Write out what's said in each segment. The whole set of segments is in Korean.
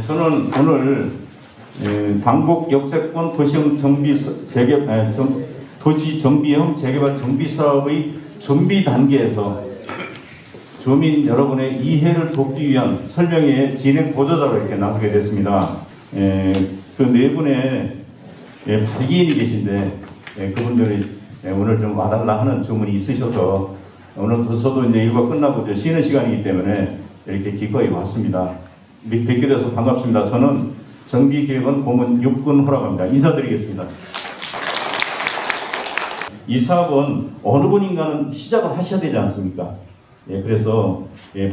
저는 오늘 당곡 역세권 도시 정비형 재개발 정비 사업의 준비 단계에서 주민 여러분의 이해를 돕기 위한 설명회의 진행 보조자로 이렇게 나서게 됐습니다. 그 네 분의 발기인이 계신데 그분들이 오늘 좀 와달라 하는 주문이 있으셔서 오늘 저도 이제 일과 끝나고 이제 쉬는 시간이기 때문에 이렇게 기꺼이 왔습니다. 뵙게 돼서 반갑습니다. 저는 정비기획원 고문 육군호라고 합니다. 인사드리겠습니다. 이 사업은 어느 분인가는 시작을 하셔야 되지 않습니까? 그래서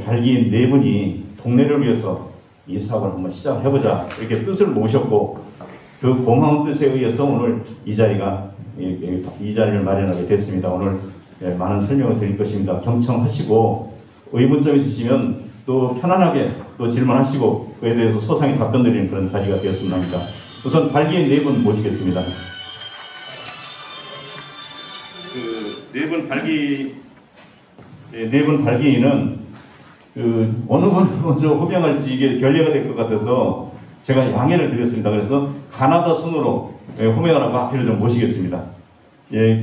발기인 네 분이 동네를 위해서 이 사업을 한번 시작을 해보자 이렇게 뜻을 모셨고 그 고마운 뜻에 의해서 오늘 이 자리를 마련하게 됐습니다. 오늘 많은 설명을 드릴 것입니다. 경청하시고 의문점 있으시면 또 편안하게 또 질문하시고 그에 대해서 소상히 답변 드리는 그런 자리가 되었으면 합니다. 우선 발기인 네 분 모시겠습니다. 네 분 발기인은 어느 분 먼저 호명할지 이게 결례가 될 것 같아서 제가 양해를 드렸습니다. 그래서 가나다 순으로 호명하라고 앞으로 좀 모시겠습니다.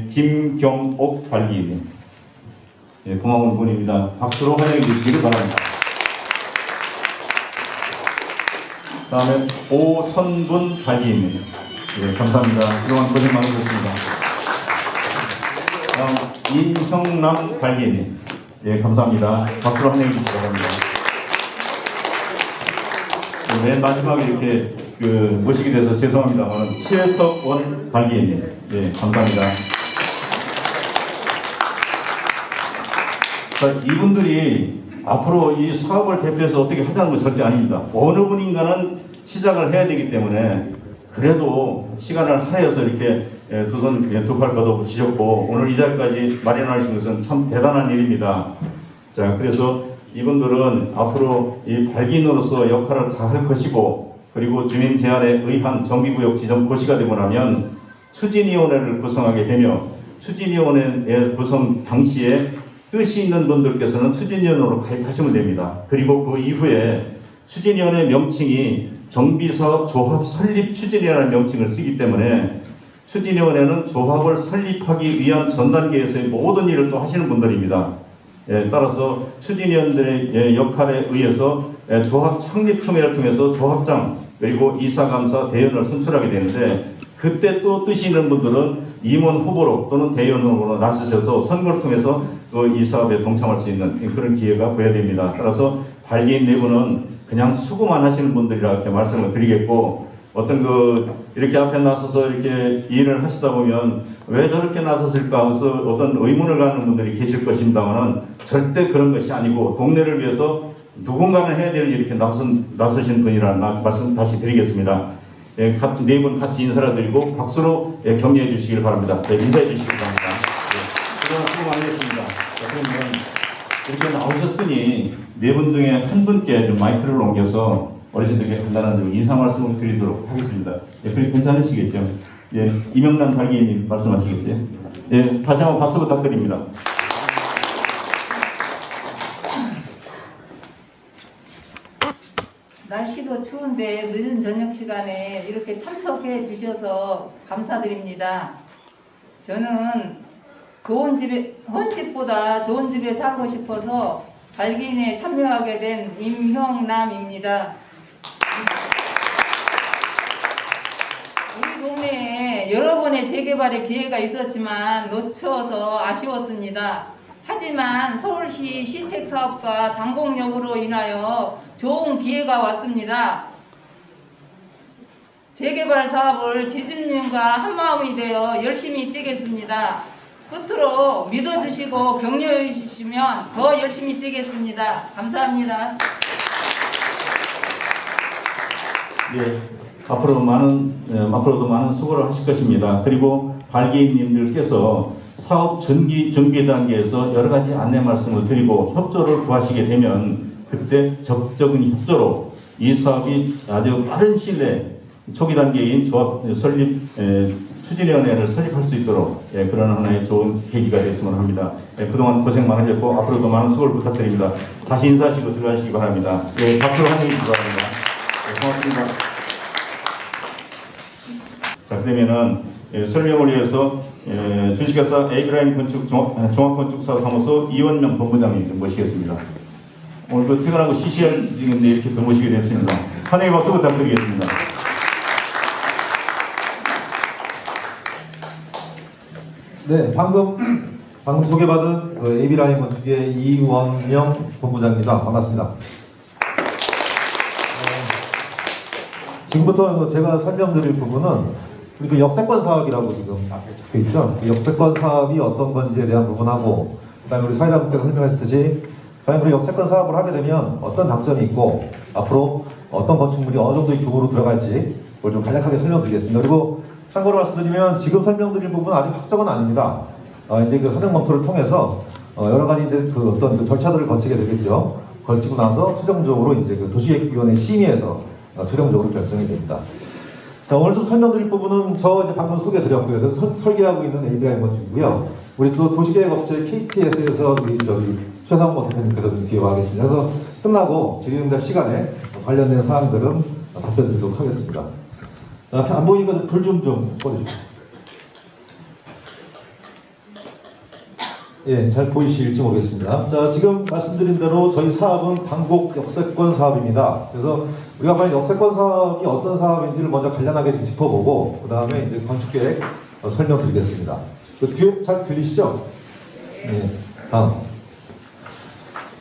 김경옥 발기인님. 고마운 분입니다. 박수로 환영해 주시기를 바랍니다. 다음에 오선분 발기인님. 감사합니다. 그동안 고생 많으셨습니다. 다음 임형남 발기인님. 감사합니다. 박수로 환영해 주시기 바랍니다. 맨 마지막에 이렇게 모시게 돼서 죄송합니다만 최석원 발기인님. 감사합니다. 이분들이 앞으로 이 사업을 대표해서 어떻게 하자는 건 절대 아닙니다. 어느 분인가는 시작을 해야 되기 때문에 그래도 시간을 할애해서 이렇게 두 팔 걷어붙이셨고 오늘 이 자리까지 마련하신 것은 참 대단한 일입니다. 자, 그래서 이분들은 앞으로 이 발기인으로서 역할을 다 할 것이고 그리고 주민 제안에 의한 정비구역 지정 고시가 되고 나면 추진위원회를 구성하게 되며 추진위원회 구성 당시에 뜻이 있는 분들께서는 추진위원으로 가입하시면 됩니다. 그리고 그 이후에 추진위원회 명칭이 정비사업 조합 설립 추진위원회라는 명칭을 쓰기 때문에 추진위원회는 조합을 설립하기 위한 전 단계에서의 모든 일을 또 하시는 분들입니다. 따라서 추진위원들의 역할에 의해서 조합 창립총회를 통해서 조합장 그리고 이사감사 대의원을 선출하게 되는데 그때 또 뜻이 있는 분들은 임원 후보로 또는 대의원 후보로 나서셔서 선거를 통해서 이 사업에 동참할 수 있는 그런 기회가 부여됩니다. 따라서 발기인 네 분은 그냥 수고만 하시는 분들이라 이렇게 말씀을 드리겠고 이렇게 앞에 나서서 이렇게 일을 하시다 보면 왜 저렇게 나섰을까 해서 어떤 의문을 갖는 분들이 계실 것입니다만은 절대 그런 것이 아니고 동네를 위해서 누군가는 해야 될 일 이렇게 나서신 분이라는 말씀 다시 드리겠습니다. 네 분 같이 인사를 드리고 박수로 격려해 주시길 바랍니다. 인사해 주시기 바랍니다. 그동안 수고 많이 했습니다. 그러면 이렇게 나오셨으니 네 분 중에 한 분께 좀 마이크를 옮겨서 어르신들께 간단한 인사 말씀을 드리도록 하겠습니다. 그렇게 괜찮으시겠죠? 이명란 발기인님 말씀하시겠어요? 다시 한번 박수 부탁드립니다. 날씨도 추운데 늦은 저녁 시간에 이렇게 참석해 주셔서 감사드립니다. 저는 헌집보다 좋은 집에 살고 싶어서 발기인에 참여하게 된 임형남입니다. 우리 동네에 여러 번의 재개발의 기회가 있었지만 놓쳐서 아쉬웠습니다. 하지만 서울시 시책사업과 당곡역으로 인하여 좋은 기회가 왔습니다. 재개발 사업을 지주님과 한마음이 되어 열심히 뛰겠습니다. 끝으로 믿어주시고 격려해 주시면 더 열심히 뛰겠습니다. 감사합니다. 앞으로도 많은 수고를 하실 것입니다. 그리고 발기인님들께서 사업 준비 단계에서 여러 가지 안내 말씀을 드리고 협조를 구하시게 되면 그때 적극적인 협조로 이 사업이 아주 빠른 시일 내에 초기 단계인 조합 설립 추진위원회를 설립할 수 있도록 그런 하나의 좋은 계기가 되었으면 합니다. 그동안 고생 많으셨고 앞으로도 많은 수고를 부탁드립니다. 다시 인사하시고 들어가시기 바랍니다. 박수로 환영해 주시기 바랍니다. 고맙습니다. 자, 그러면은 설명을 위해서 주식회사 에이브라인 건축 종합건축사사무소 이원명 본부장님 모시겠습니다. 오늘 그 퇴근하고 CCR 중인데 이렇게 또 모시게 됐습니다. 환영의 박수 부탁드리겠습니다. 네, 방금 소개받은 그 에이비라인 건축의 이원명 본부장입니다. 반갑습니다. 지금부터 제가 설명드릴 부분은 우리 그 역세권 사업이라고 지금 앞에 적혀 있죠. 그 역세권 사업이 어떤 건지에 대한 부분하고, 그다음에 우리 사회자분께서 설명하셨듯이 과연 우리 역세권 사업을 하게 되면 어떤 장점이 있고 앞으로 어떤 건축물이 어느 정도의 규모로 들어갈지 그걸 좀 간략하게 설명드리겠습니다. 그리고 참고로 말씀드리면 지금 설명드릴 부분은 아직 확정은 아닙니다. 이제 그 사전 검토를 통해서 여러 가지 이제 그 어떤 그 절차들을 거치게 되겠죠. 거치고 나서 최종적으로 이제 그 도시계획위원회 심의에서 최종적으로 결정이 됩니다. 자, 오늘 좀 설명드릴 부분은 저 이제 방금 소개드렸고요. 설계하고 있는 에이비라인 건축이고요. 우리 또 도시계획업체 KTS에서 우리 저기 최상모 대표님께서 좀 뒤에 와 계십니다. 그래서 끝나고 질의응답 시간에 관련된 사항들은 답변 드리도록 하겠습니다. 안 보이니까 불 좀 꺼주십시오. 예, 잘 보이실지 모르겠습니다. 자, 지금 말씀드린 대로 저희 사업은 당곡 역세권 사업입니다. 그래서 우리가 과연 역세권 사업이 어떤 사업인지를 먼저 간단하게 좀 짚어보고 그 다음에 이제 건축계획 설명드리겠습니다. 그 뒤에 잘 들리시죠? 네. 다음.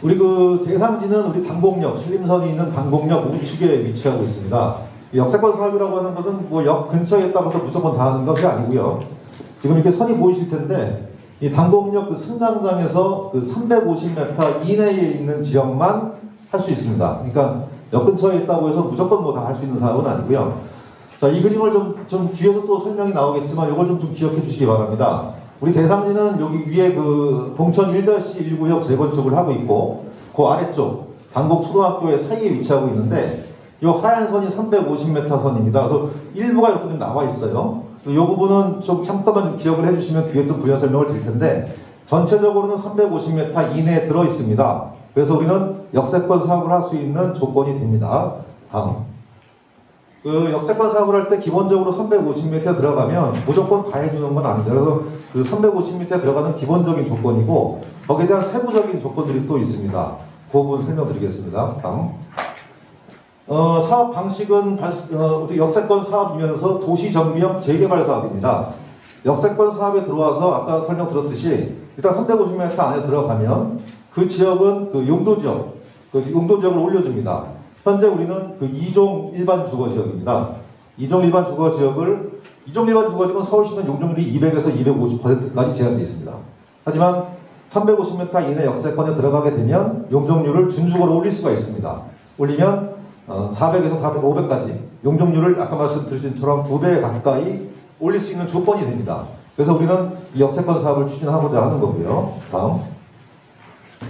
우리 그 대상지는 우리 당곡역, 신림선이 있는 당곡역 우측에 위치하고 있습니다. 역세권 사업이라고 하는 것은 뭐 역 근처에 있다고 해서 무조건 다 하는 것이 아니고요. 지금 이렇게 선이 보이실 텐데 이 당곡역 그 승강장에서 그 350m 이내에 있는 지역만 할 수 있습니다. 그러니까 역 근처에 있다고 해서 무조건 뭐 다 할 수 있는 사업은 아니고요. 자, 이 그림을 좀 뒤에서 또 설명이 나오겠지만 이걸 좀 기억해 주시기 바랍니다. 우리 대상지는 여기 위에 그 봉천 1-1구역 재건축을 하고 있고 그 아래쪽 당곡 초등학교의 사이에 위치하고 있는데 이 하얀 선이 350m 선입니다. 그래서 일부가 이렇게 좀 나와 있어요. 이 부분은 좀 잠깐만 좀 기억을 해주시면 뒤에 또 부연 설명을 드릴 텐데 전체적으로는 350m 이내에 들어 있습니다. 그래서 우리는 역세권 사업을 할 수 있는 조건이 됩니다. 다음. 그 역세권 사업을 할 때 기본적으로 350m 들어가면 무조건 다 해주는 건 아닙니다. 그래서 그 350m 들어가는 기본적인 조건이고 거기에 대한 세부적인 조건들이 또 있습니다. 그 부분 설명드리겠습니다. 다음. 사업 방식은 우리 역세권 사업이면서 도시정비형 재개발 사업입니다. 역세권 사업에 들어와서 아까 설명드렸듯이 일단 350m 안에 들어가면 그 지역은 그 용도지역, 그 용도지역을 올려줍니다. 현재 우리는 그 2종 일반 주거지역입니다. 2종 일반 주거지역은 서울시는 용적률이 200에서 250%까지 제한되어 있습니다. 하지만 350m 이내 역세권에 들어가게 되면 용적률을 준수적으로 올릴 수가 있습니다. 올리면 400에서 400, 500까지 용적률을 아까 말씀드린 것처럼 2배 가까이 올릴 수 있는 조건이 됩니다. 그래서 우리는 이 역세권 사업을 추진하고자 하는 거고요. 다음.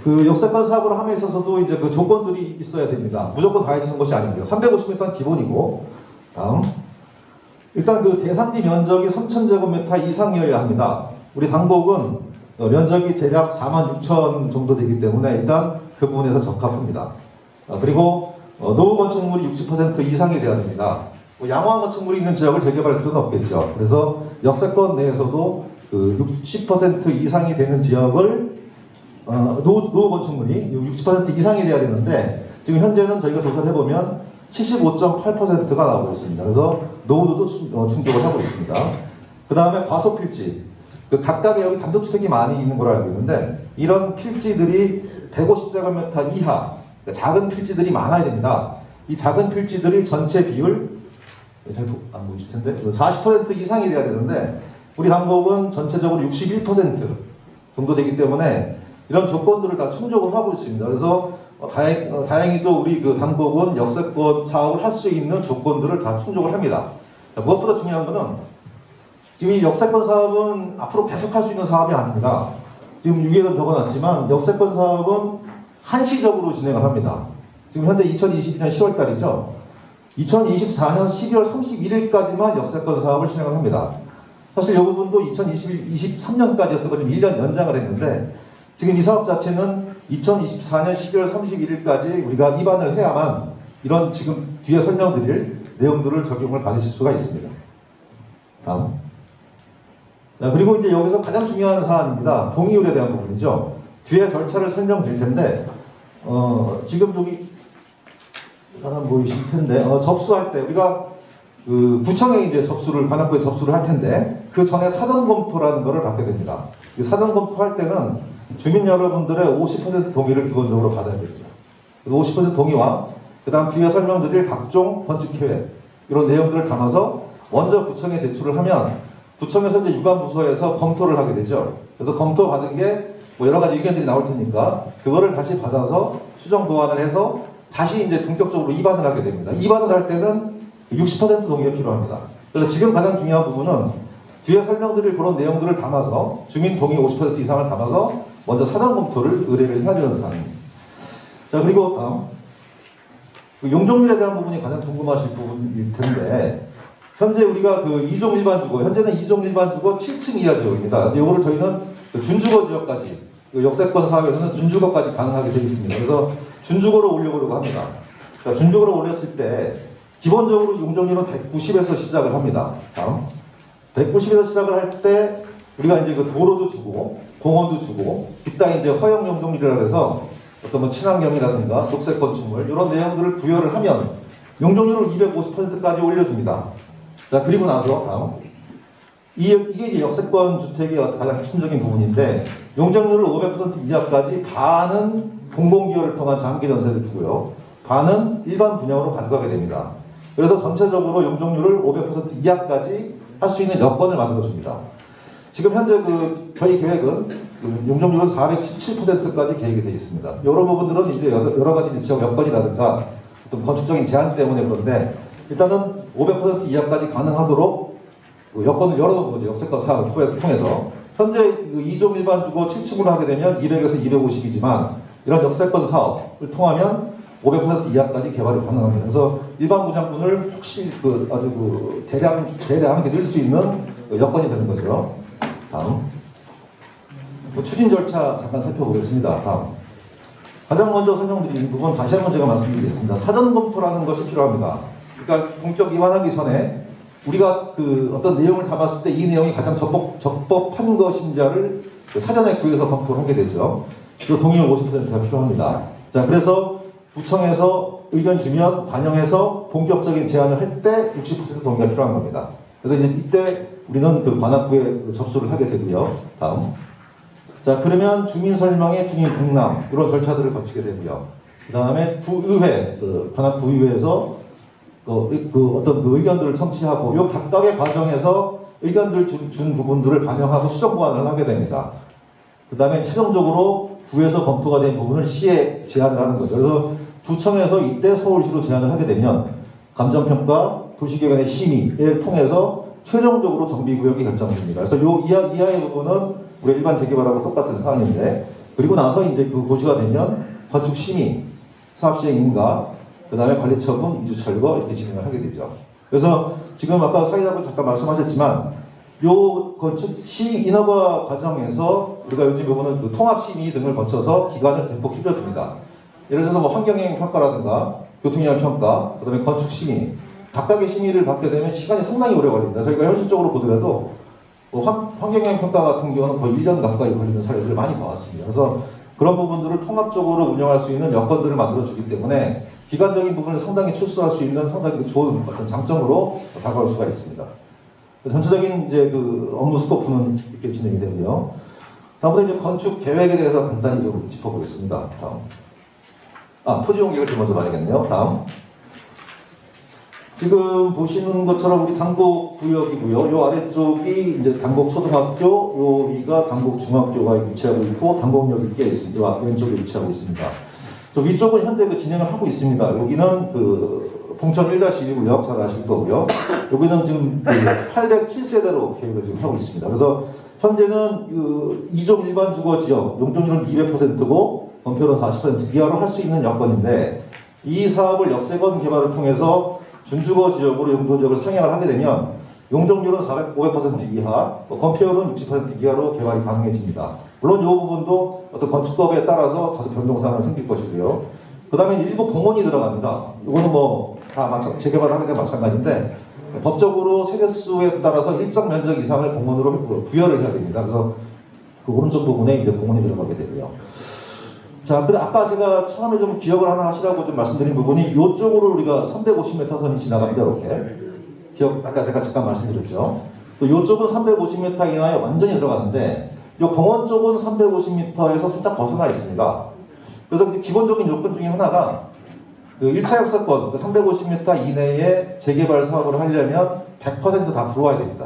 그 역세권 사업을 함에 있어서도 이제 그 조건들이 있어야 됩니다. 무조건 다 해주는 것이 아니고요. 350m는 기본이고. 다음. 일단 그 대상지 면적이 3,000제곱미터 이상이어야 합니다. 우리 당곡은 면적이 대략 46,000 정도 되기 때문에 일단 그 부분에서 적합합니다. 그리고 노후 건축물이 60% 이상이 돼야 됩니다. 양호한 건축물이 있는 지역을 재개발할 필요는 없겠죠. 그래서 역세권 내에서도 그 60% 이상이 되는 지역을 노후 건축물이 60% 이상이 돼야 되는데 지금 현재는 저희가 조사를 해보면 75.8%가 나오고 있습니다. 그래서 노후도도 충족을 하고 있습니다. 그 다음에 과소 필지. 그 각각의 여기 단독주택이 많이 있는 걸로 알고 있는데 이런 필지들이 150제곱미터 이하 작은 필지들이 많아야 됩니다. 이 작은 필지들이 전체 비율 잘 안 보이실 텐데 40% 이상이 돼야 되는데 우리 당곡은 전체적으로 61% 정도 되기 때문에 이런 조건들을 다 충족을 하고 있습니다. 그래서 다행히도 우리 그 당곡은 역세권 사업을 할 수 있는 조건들을 다 충족을 합니다. 무엇보다 중요한 것은 지금 이 역세권 사업은 앞으로 계속 할 수 있는 사업이 아닙니다. 지금 위에도 적어놨지만 역세권 사업은 한시적으로 진행을 합니다. 지금 현재 2022년 10월달이죠. 2024년 12월 31일까지만 역세권 사업을 진행을 합니다. 사실 이 부분도 2023년까지였던 거 좀 1년 연장을 했는데 지금 이 사업 자체는 2024년 12월 31일까지 우리가 입안을 해야만 이런 지금 뒤에 설명드릴 내용들을 적용을 받으실 수가 있습니다. 다음. 자, 그리고 이제 여기서 가장 중요한 사안입니다. 동의율에 대한 부분이죠. 뒤에 절차를 설명드릴 텐데, 지금 여기 사람 보이실 텐데, 접수할 때 우리가 그 구청에 이제 관악구에 접수를 할 텐데, 그 전에 사전 검토라는 것을 받게 됩니다. 이 사전 검토할 때는 주민 여러분들의 50% 동의를 기본적으로 받아야 되죠. 50% 동의와 그 다음 뒤에 설명드릴 각종 건축 계획 이런 내용들을 담아서 먼저 구청에 제출을 하면 구청에서 이제 유관부서에서 검토를 하게 되죠. 그래서 검토 받은 게 뭐 여러 가지 의견들이 나올 테니까 그거를 다시 받아서 수정 보완을 해서 다시 이제 본격적으로 입안을 하게 됩니다. 입안을 할 때는 60% 동의가 필요합니다. 그래서 지금 가장 중요한 부분은 뒤에 설명드릴 그런 내용들을 담아서 주민 동의 50% 이상을 담아서 먼저 사전 검토를 의뢰를 해야 되는 사항입니다. 자, 그리고 다음. 용적률에 대한 부분이 가장 궁금하실 부분일 텐데, 현재 우리가 그 2종 일반 주거, 현재는 2종 일반 주거 7층 이하 지역입니다. 이거를 저희는 준주거 지역까지, 역세권 사업에서는 준주거까지 가능하게 되어 있습니다. 그래서 준주거로 올려보려고 합니다. 그러니까 준주거로 올렸을 때, 기본적으로 용적률은 190에서 시작을 합니다. 다음. 190에서 시작을 할 때, 우리가 이제 그 도로도 주고, 공원도 주고, 뒷땅 이제 허용 용적률이라 해서 어떤 뭐 친환경이라든가 녹색 건축물 이런 내용들을 부여를 하면 용적률을 250%까지 올려줍니다. 자, 그리고 나서 다음. 이게 이제 역세권 주택의 가장 핵심적인 부분인데 용적률을 500% 이하까지 반은 공공기여를 통한 장기 전세를 주고요. 반은 일반 분양으로 가져가게 됩니다. 그래서 전체적으로 용적률을 500% 이하까지 할 수 있는 여건을 만들어줍니다. 지금 현재 저희 계획은 용적률은 417%까지 계획이 되어 있습니다. 이런 부분들은 이제 여러 가지 지역 여건이라든가 어떤 건축적인 제한 때문에 그런데 일단은 500% 이하까지 가능하도록 여건을 열어놓은 거죠. 역세권 사업을 통해서. 현재 2종 일반 주거 7층으로 하게 되면 200에서 250이지만 이런 역세권 사업을 통하면 500% 이하까지 개발이 가능합니다. 그래서 일반 분양분을 혹시 아주 대량하게 늘 수 있는 여건이 되는 거죠. 다음. 추진 절차 잠깐 살펴보겠습니다. 다음. 가장 먼저 설명드리는 부분 다시 한번 제가 말씀드리겠습니다. 사전 검토라는 것이 필요합니다. 그러니까 본격 입안하기 전에 우리가 어떤 내용을 담았을 때 이 내용이 가장 적법한 것인지를 사전에 구해서 검토를 하게 되죠. 그 동의율 50%가 필요합니다. 자, 그래서 구청에서 의견 주면 반영해서 본격적인 제안을 할 때 60% 동의가 필요한 겁니다. 그래서 이제 이때 우리는 관악구에 접수를 하게 되고요. 다음. 자, 그러면 주민 설명회, 주민 공람 이런 절차들을 거치게 되고요. 그 다음에 구의회, 관악구의회에서 어떤 의견들을 청취하고 요 각각의 과정에서 의견들 준 부분들을 반영하고 수정 보완을 하게 됩니다. 그 다음에 최종적으로 구에서 검토가 된 부분을 시에 제안을 하는 거죠. 그래서 구청에서 이때 서울시로 제안을 하게 되면 감정평가, 도시계획의 심의를 통해서 최종적으로 정비구역이 결정됩니다. 그래서 요 이하의 부분은 우리 일반 재개발하고 똑같은 사안인데, 그리고 나서 이제 고시가 되면 건축심의, 사업시행 인가, 그 다음에 관리처분, 이주철거 이렇게 진행을 하게 되죠. 그래서 지금 아까 사회자분 잠깐 말씀하셨지만 요 건축 시 인허가 과정에서 우리가 요즘 요거는 통합심의 등을 거쳐서 기간을 대폭 줄여줍니다. 예를 들어서 뭐 환경영향 평가라든가 교통영향 평가, 그 다음에 건축심의 각각의 심의를 받게 되면 시간이 상당히 오래 걸립니다. 저희가 현실적으로 보더라도 환경영향 평가 같은 경우는 거의 1년 가까이 걸리는 사례들을 많이 봐왔습니다. 그래서 그런 부분들을 통합적으로 운영할 수 있는 여건들을 만들어주기 때문에 기간적인 부분을 상당히 출소할 수 있는 상당히 좋은 어떤 장점으로 다가올 수가 있습니다. 전체적인 이제 업무 스코프는 이렇게 진행이 되고요. 다음부터 이제 건축 계획에 대해서 간단히 좀 짚어보겠습니다. 다음. 토지 용객을 좀 먼저 봐야겠네요. 다음. 지금 보시는 것처럼 우리 당곡 구역이고요. 요 아래쪽이 이제 당곡 초등학교, 요 위가 당곡 중학교가 위치하고 있고 당곡역이 끼어 있습니다. 왼쪽에 위치하고 있습니다. 저 위쪽은 현재 진행을 하고 있습니다. 여기는 봉천 1-1구역 잘 아실 거고요. 여기는 지금 807세대로 계획을 지금 하고 있습니다. 그래서 현재는 2종 일반 주거 지역 용적률은 200%고 건폐율은 40% 이하로 할 수 있는 여건인데, 이 사업을 역세권 개발을 통해서 준주거 지역으로 용도 지역을 상향을 하게 되면 용적률은 500% 이하, 건폐율은 60% 이하로 개발이 가능해집니다. 물론 이 부분도 어떤 건축법에 따라서 다소 변동사항은 생길 것이고요. 그 다음에 일부 공원이 들어갑니다. 이거는 뭐 다 재개발을 하게 되면 마찬가지인데 법적으로 세대수에 따라서 일정 면적 이상을 공원으로 부여를 해야 됩니다. 그래서 그 오른쪽 부분에 이제 공원이 들어가게 되고요. 자, 그래 아까 제가 처음에 좀 기억을 하나 하시라고 좀 말씀드린 부분이 이쪽으로 우리가 350m 선이 지나갑니다. 이렇게 기억 아까 제가 잠깐 말씀드렸죠. 또 이쪽은 350m 이하에 완전히 들어가는데 이 공원 쪽은 350m에서 살짝 벗어나 있습니다. 그래서 기본적인 요건 중에 하나가 그 1차 역세권 350m 이내에 재개발 사업을 하려면 100% 다 들어와야 됩니다.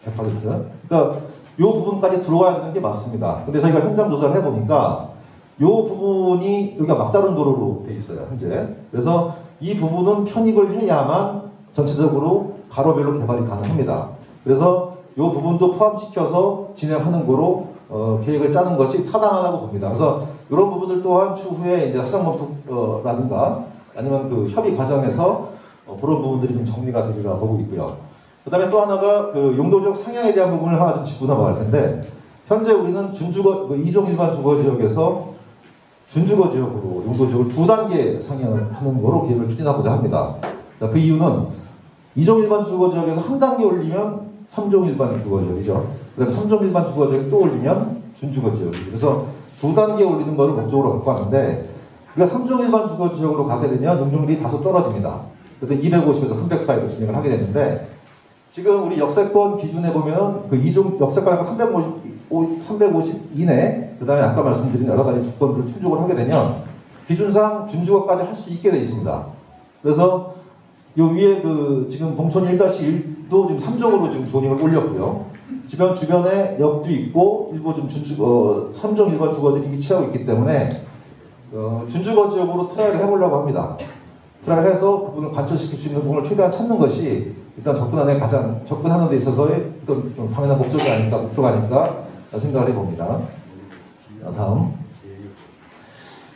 100%. 그러니까 이 부분까지 들어와야 되는 게 맞습니다. 근데 저희가 현장 조사를 해보니까 이 부분이 여기가 막다른 도로로 돼 있어요. 현재. 그래서 이 부분은 편입을 해야만 전체적으로 가로별로 개발이 가능합니다. 그래서 이 부분도 포함시켜서 진행하는 거로 계획을 짜는 것이 타당하다고 봅니다. 그래서 이런 부분들 또한 추후에 이제 합성검토라든가 아니면 그 협의 과정에서 그런 부분들이 좀 정리가 되리라 보고 있고요. 그 다음에 또 하나가 그 용도적 상향에 대한 부분을 하나 좀 짚고 넘어갈 텐데 현재 우리는 준주거, 이종 일반 주거 지역에서 준주거 지역으로 용도적으로 2단계 상향하는 거로 계획을 추진하고자 합니다. 자, 그 이유는 이종 일반 주거 지역에서 한 단계 올리면 3종 일반 주거 지역이죠. 그다음에 3종 일반 주거 지역이 또 올리면 준주거 지역이죠. 그래서 2단계 올리는 거를 목적으로 갖고 왔는데 우리가 3종 일반 주거 지역으로 가게 되면 용적률이 다소 떨어집니다. 그래서 250에서 300 사이로 진행을 하게 되는데 지금 우리 역세권 기준에 보면 그 이종 역세권하고 350 이내, 그 다음에 아까 말씀드린 여러 가지 조건들을 충족을 하게 되면 기준상 준주거까지 할 수 있게 되어 있습니다. 그래서 요 위에 그 지금 봉천 1-1도 지금 3종으로 지금 조닝을 올렸고요. 주변에 역도 있고 일부 좀 3종 일반 주거들이 위치하고 있기 때문에 준주거 지역으로 트라이를 해보려고 합니다. 트라이를 해서 부분을 관철시킬 수 있는 부분을 최대한 찾는 것이 일단 접근하는 데 있어서의 어떤 좀 당연한 목표가 아닐까 생각을 해봅니다. 다음.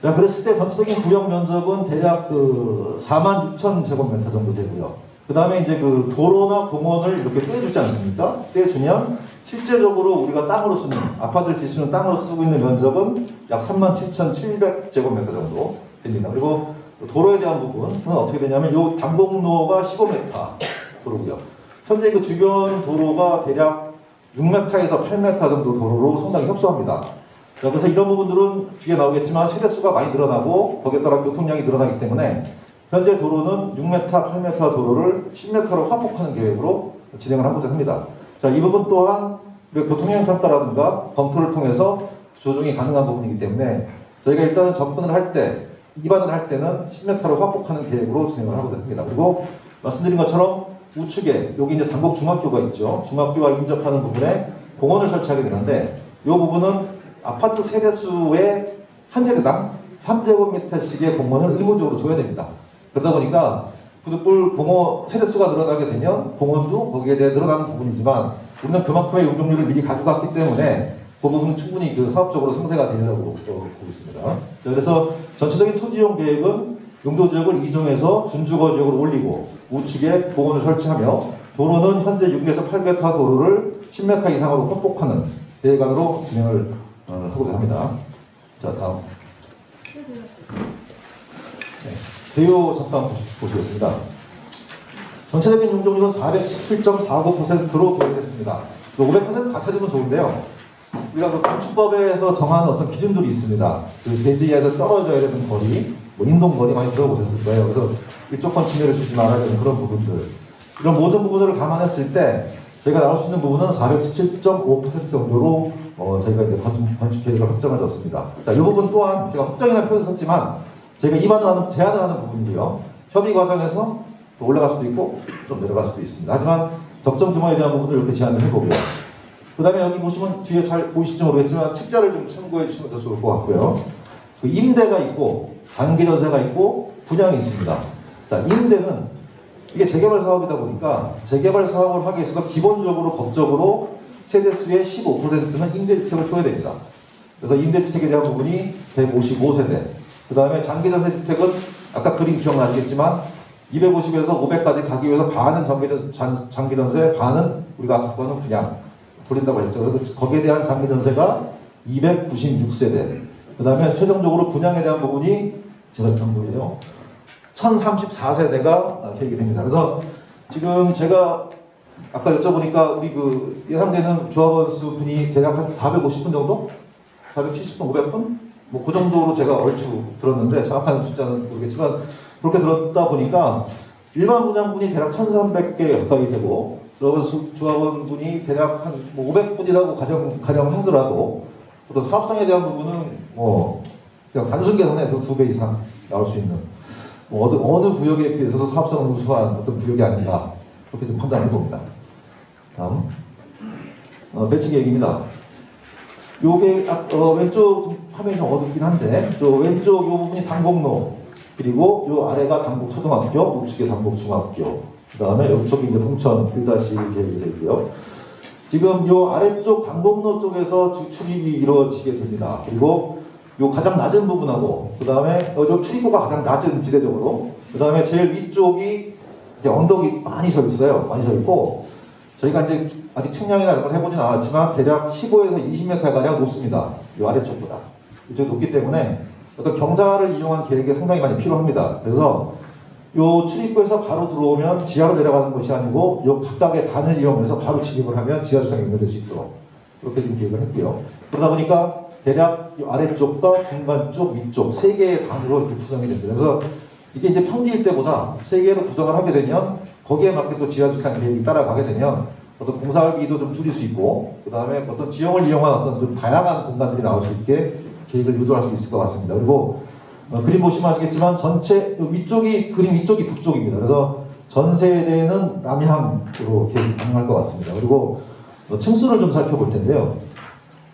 자, 그랬을 때 전체적인 구역 면적은 대략 그 46,000제곱미터 정도 되고요. 그 다음에 이제 그 도로나 공원을 이렇게 떼주지 않습니까? 떼주면 실제적으로 우리가 땅으로 쓰는, 아파트를 지수는 땅으로 쓰고 있는 면적은 약 37,700제곱미터 정도 됩니다. 그리고 도로에 대한 부분은 어떻게 되냐면 요 단공로가 15m 도로고요. 현재 그 주변 도로가 대략 6m에서 8m 정도 도로로 상당히 협소합니다. 자, 그래서 이런 부분들은 뒤에 나오겠지만 세대수가 많이 늘어나고 거기에 따라 교통량이 늘어나기 때문에 현재 도로는 6m, 8m 도로를 10m로 확폭하는 계획으로 진행을 하고자 합니다. 자, 이 부분 또한 교통량 평가라든가 검토를 통해서 조정이 가능한 부분이기 때문에 저희가 일단은 접근을 할 때, 입안을 할 때는 10m로 확폭하는 계획으로 진행을 하고자 합니다. 그리고 말씀드린 것처럼 우측에 여기 이제 단곡 중학교가 있죠. 중학교와 인접하는 부분에 공원을 설치하게 되는데 이 부분은 아파트 세대수의 한 세대당 3제곱미터씩의 공원을 일본적으로 줘야 됩니다. 그러다 보니까 부득불 공원 세대수가 늘어나게 되면 공원도 거기에 대해 늘어나는 부분이지만 우리는 그만큼의 용적률을 미리 가져갔기 때문에 그 부분은 충분히 그 사업적으로 상세가 되려고 보고 있습니다. 그래서 전체적인 토지용 계획은 용도지역을 2종에서 준주거 지역으로 올리고 우측에 공원을 설치하며 도로는 현재 6에서 8m 도로를 10m 이상으로 확폭하는 계획안으로 진행을 하고자 합니다. 자, 다음. 네, 대요 잠깐 보시겠습니다. 전체적인 용적률은 417.49%로 계획했습니다. 500% 다 찾으면 좋은데요. 우리가 그 건축법에서 정하는 어떤 기준들이 있습니다. 그 대지에서 떨어져야 되는 거리, 뭐 인동거리 많이 들어보셨을 거예요. 그래서 일조권 침해를 주지 말아야 되는 그런 부분들. 이런 모든 부분들을 감안했을 때 저희가 나올 수 있는 부분은 417.5% 정도로 저희가 이제 건축 계획을 확정해줬습니다. 자, 이 부분 또한 제가 확정이라는 표현을 썼지만 저희가 제안을 하는 부분이고요. 협의 과정에서 또 올라갈 수도 있고 좀 내려갈 수도 있습니다. 하지만 적정 규모에 대한 부분을 이렇게 제안을 해보고요. 그 다음에 여기 보시면 뒤에 잘 보이실지 모르겠지만 책자를 좀 참고해 주시면 더 좋을 것 같고요. 그 임대가 있고 장기전세가 있고 분양이 있습니다. 자, 임대는 이게 재개발 사업이다 보니까 재개발 사업을 하기 위해서 기본적으로 법적으로 세대수의 15%는 임대주택을 줘야 됩니다. 그래서 임대주택에 대한 부분이 155세대. 그 다음에 장기전세 주택은 아까 그림 기억나시겠지만 250에서 500까지 가기 위해서 반은 장기전세, 반은 우리가 갖고 있는 분양 돌린다고 했죠. 그래서 거기에 대한 장기전세가 296세대. 그 다음에 최종적으로 분양에 대한 부분이 제가 정보예요. 1034세대가 계획이 됩니다. 그래서 지금 제가 아까 여쭤보니까 우리 그 예상되는 조합원 수 분이 대략 한 450분 정도? 470분, 500분? 뭐 그 정도로 제가 얼추 들었는데 정확한 숫자는 모르겠지만 그렇게 들었다 보니까 일반 분양분이 대략 1,300개 가까이 되고 그러면 조합원분이 대략 한 500분이라고 가정하더라도 어떤 사업성에 대한 부분은 뭐 그냥 단순 계산해도 2배 이상 나올 수 있는 뭐 어느 구역에 비해서도 사업성은 우수한 어떤 구역이 아닌가 그렇게 좀 판단해 봅니다. 다음 배치 계획입니다. 요게 왼쪽 화면이 좀 어둡긴 한데 저 왼쪽 요 부분이 당곡로 그리고 요 아래가 당곡초등학교 우측에 당곡중학교 그 다음에 이쪽이 이제 풍천 1-1 계획이 되고요. 지금 요 아래쪽 당곡로 쪽에서 출입이 이루어지게 됩니다. 그리고 요 가장 낮은 부분하고 그 다음에 요 출입구가 가장 낮은 지대적으로 그 다음에 제일 위쪽이 이제 언덕이 많이 서 있어요. 많이 서 있고 저희가 이제 아직 측량이나 이런 걸 해보진 않았지만 대략 15에서 20m 가량 높습니다. 이 아래쪽보다. 이쪽이 높기 때문에 어떤 경사를 이용한 계획이 상당히 많이 필요합니다. 그래서 요 출입구에서 바로 들어오면 지하로 내려가는 것이 아니고 요 각각의 단을 이용해서 바로 진입을 하면 지하 주차장이 연결될 수 있도록 그렇게 좀 계획을 했고요. 그러다 보니까 대략 이 아래쪽과 중간 쪽, 위쪽 세 개의 단으로 이렇게 구성이 됩니다. 그래서 이게 이제 평지일 때보다 세 개로 구성을 하게 되면 거기에 맞게 또 지하 주차장 계획이 따라가게 되면 어떤 공사비도 좀 줄일 수 있고 그 다음에 어떤 지형을 이용한 어떤 좀 다양한 공간들이 나올 수 있게 계획을 유도할 수 있을 것 같습니다. 그리고 그림 보시면 아시겠지만 전체 위쪽이 그림 위쪽이 북쪽입니다. 그래서 전 세대는 남향으로 계획이 가능할 것 같습니다. 그리고 층수를 좀 살펴볼 텐데요.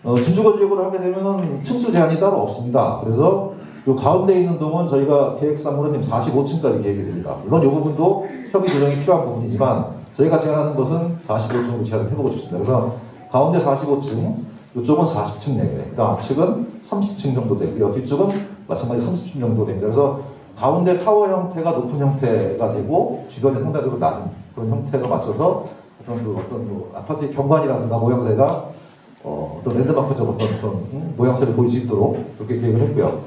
진주거 지역으로 하게 되면 층수 제한이 따로 없습니다. 그래서 요 가운데 있는 동은 저희가 계획상으로는 45층까지 계획이 됩니다. 물론 이 부분도 협의 조정이 필요한 부분이지만 저희가 제안하는 것은 45층으로 제안을 해보고 싶습니다. 그래서 가운데 45층, 이쪽은 40층 내외, 그다음 앞측은 30층 정도 되고요. 뒤쪽은 마찬가지 30층 정도 됩니다. 그래서 가운데 타워 형태가 높은 형태가 되고 주변에 상당히 낮은 그런 형태로 맞춰서 어떤 아파트의 경관이라든가 모양새가 어떤 랜드마크적 어떤 모양새를 보일 수 있도록 그렇게 계획을 했고요.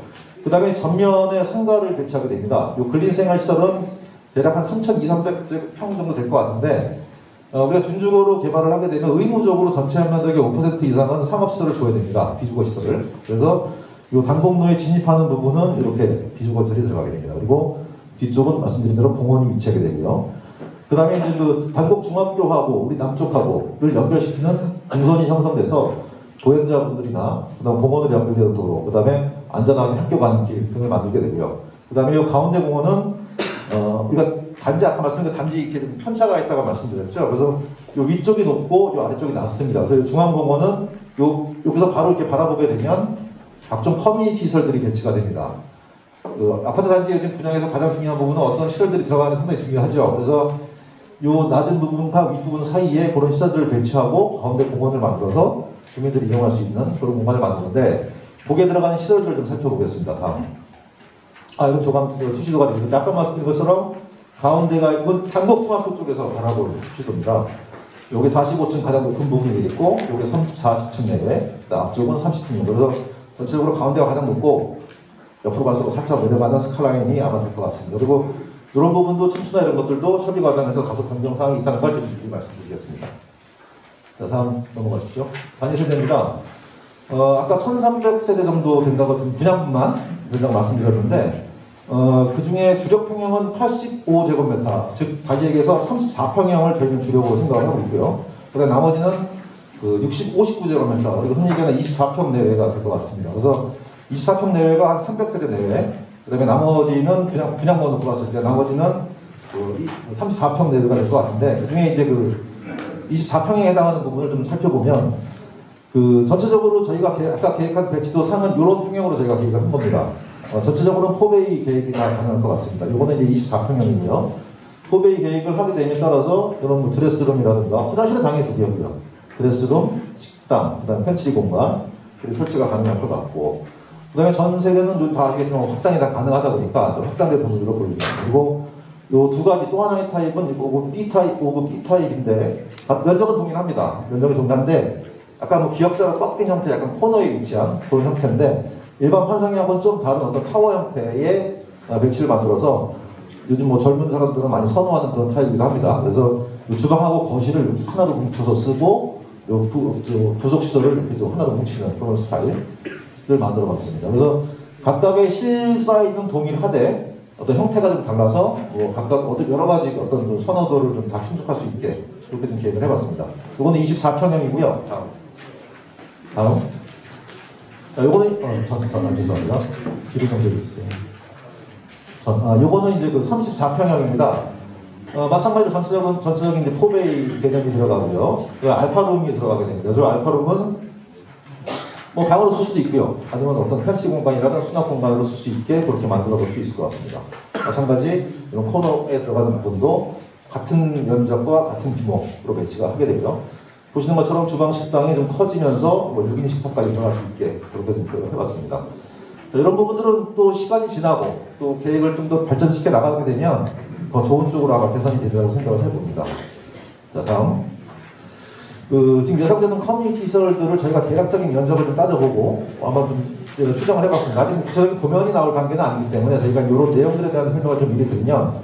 그 다음에 전면에 상가를 배치하게 됩니다. 이 근린생활시설은 대략 한 3,200평 정도 될 것 같은데 우리가 준주거로 개발을 하게 되면 의무적으로 전체 면적의 5% 이상은 상업시설을 줘야 됩니다. 비주거시설을. 그래서 이 당곡로에 진입하는 부분은 이렇게 비주거시설이 들어가게 됩니다. 그리고 뒤쪽은 말씀드린 대로 공원이 위치하게 되고요. 그 다음에 이제 그 당곡중학교하고 우리 남쪽하고를 연결시키는 동선이 형성돼서 보행자분들이나 그다음 공원을 연결되도록 그 다음에 안전하게 학교 가는 길 등을 만들게 되고요. 그 다음에 이 가운데 공원은 우리가 단지 아까 말씀드린 단지 이렇게 편차가 있다고 말씀드렸죠. 그래서 이 위쪽이 높고 이 아래쪽이 낮습니다. 그래서 중앙공원은 여기서 바로 이렇게 바라보게 되면 각종 커뮤니티 시설들이 배치가 됩니다. 아파트 단지의 지금 분양에서 가장 중요한 부분은 어떤 시설들이 들어가는 게 상당히 중요하죠. 그래서 이 낮은 부분과 윗부분 사이에 그런 시설들을 배치하고 가운데 공원을 만들어서 주민들이 이용할 수 있는 그런 공간을 만드는데 거기에 들어가는 시설들을 좀 살펴보겠습니다. 다음. 이건 조감 투시도가 되는데 아까 말씀드린 것처럼 가운데가 있고 당곡중학교 쪽에서 바라볼 투시도입니다. 여기 45층 가장 높은 부분이 있고 여기 40층 내외, 앞쪽은 30층 정도. 그래서 전체적으로 가운데가 가장 높고 옆으로 갈수록 살짝 내려가는 스카라인이 아마 될 것 같습니다. 그리고 이런 부분도 층수나 이런 것들도 협의 과정에서 다소 변경사항이 있다는 걸 좀 말씀드리겠습니다. 자, 다음 넘어가십시오. 단위 세대입니다. 아까 1,300세대 정도 된다고 분양분만 된다고 말씀드렸는데 그 중에 주력 평형은 85제곱미터, 즉 다기에게서 34평형을 저희는 주력으로 생각을 하고 있고요. 그다음 나머지는 59제곱미터, 그리고 흔히 얘기하는 24평 내외가 될 것 같습니다. 그래서 24평 내외가 한 300세대 내외, 그다음에 나머지는 분양만 놓고 봤을 때 나머지는 34평 내외가 될 것 같은데 그 중에 이제 24평에 해당하는 부분을 좀 살펴보면 전체적으로 저희가 아까 계획한 배치도 상은 이런 평형으로 저희가 계획을 한 겁니다. 전체적으로는 4베이 계획이 다 가능할 것 같습니다. 이거는 이제 24평형이고요. 4베이 계획을 하게 됨에 따라서 이런 드레스룸이라든가 화장실은 당연히 2개고요. 드레스룸, 식당, 그다음 팬트리 공간 설치가 가능할 것 같고 그다음에 전 세대는 다 확장이 다 가능하다 보니까 확장된 동물로 보입니다. 그리고 요 두 가지 또 하나의 타입은 이거 B 타입인데 면적은 동일합니다. 면적이 동일한데 아까 기역자로 꺾인 형태, 약간 코너에 위치한 그런 형태인데 일반 환상형은 좀 다른 어떤 타워 형태의 배치를 만들어서 요즘 뭐 젊은 사람들은 많이 선호하는 그런 타입이기도 합니다. 그래서 주방하고 거실을 하나로 뭉쳐서 쓰고 부속 시설을 이렇게 좀 하나로 뭉치는 그런 스타일을 만들어봤습니다. 그래서 각각의 실사이즈는 동일하되 어떤 형태가 좀 달라서 뭐 각각 여러 가지 어떤 그 선호도를 좀 다 충족할 수 있게 그렇게 좀 계획을 해봤습니다. 이거는 24평형이고요. 다음. 자, 요거는 죄송합니다. 뒤로 좀 해주세요. 요거는 이제 그 34평형입니다. 마찬가지로 전체적인 이제 포베이 개념이 들어가고요. 알파룸이 들어가게 됩니다. 저 알파룸은 뭐 방으로 쓸 수도 있고요. 아니면 어떤 편치 공간이라든 수납 공간으로 쓸 수 있게 그렇게 만들어 볼 수 있을 것 같습니다. 마찬가지 이런 코너에 들어가는 부분도 같은 면적과 같은 규모로 배치가 하게 되고요. 보시는 것처럼 주방 식당이 좀 커지면서 뭐 6인 식탁까지 들어갈 수 있게 그렇게 좀 표현을 해봤습니다. 자, 이런 부분들은 또 시간이 지나고 또 계획을 좀 더 발전시켜 나가게 되면 더 좋은 쪽으로 아마 개선이 되리라고 생각을 해봅니다. 자, 다음. 지금 예상되는 커뮤니티 시설들을 저희가 대략적인 면적을 좀 따져보고 아마 좀 추정을 해봤습니다. 아직 구체적인 도면이 나올 관계는 아니기 때문에 저희가 이런 내용들에 대한 설명을 좀 미리 드리면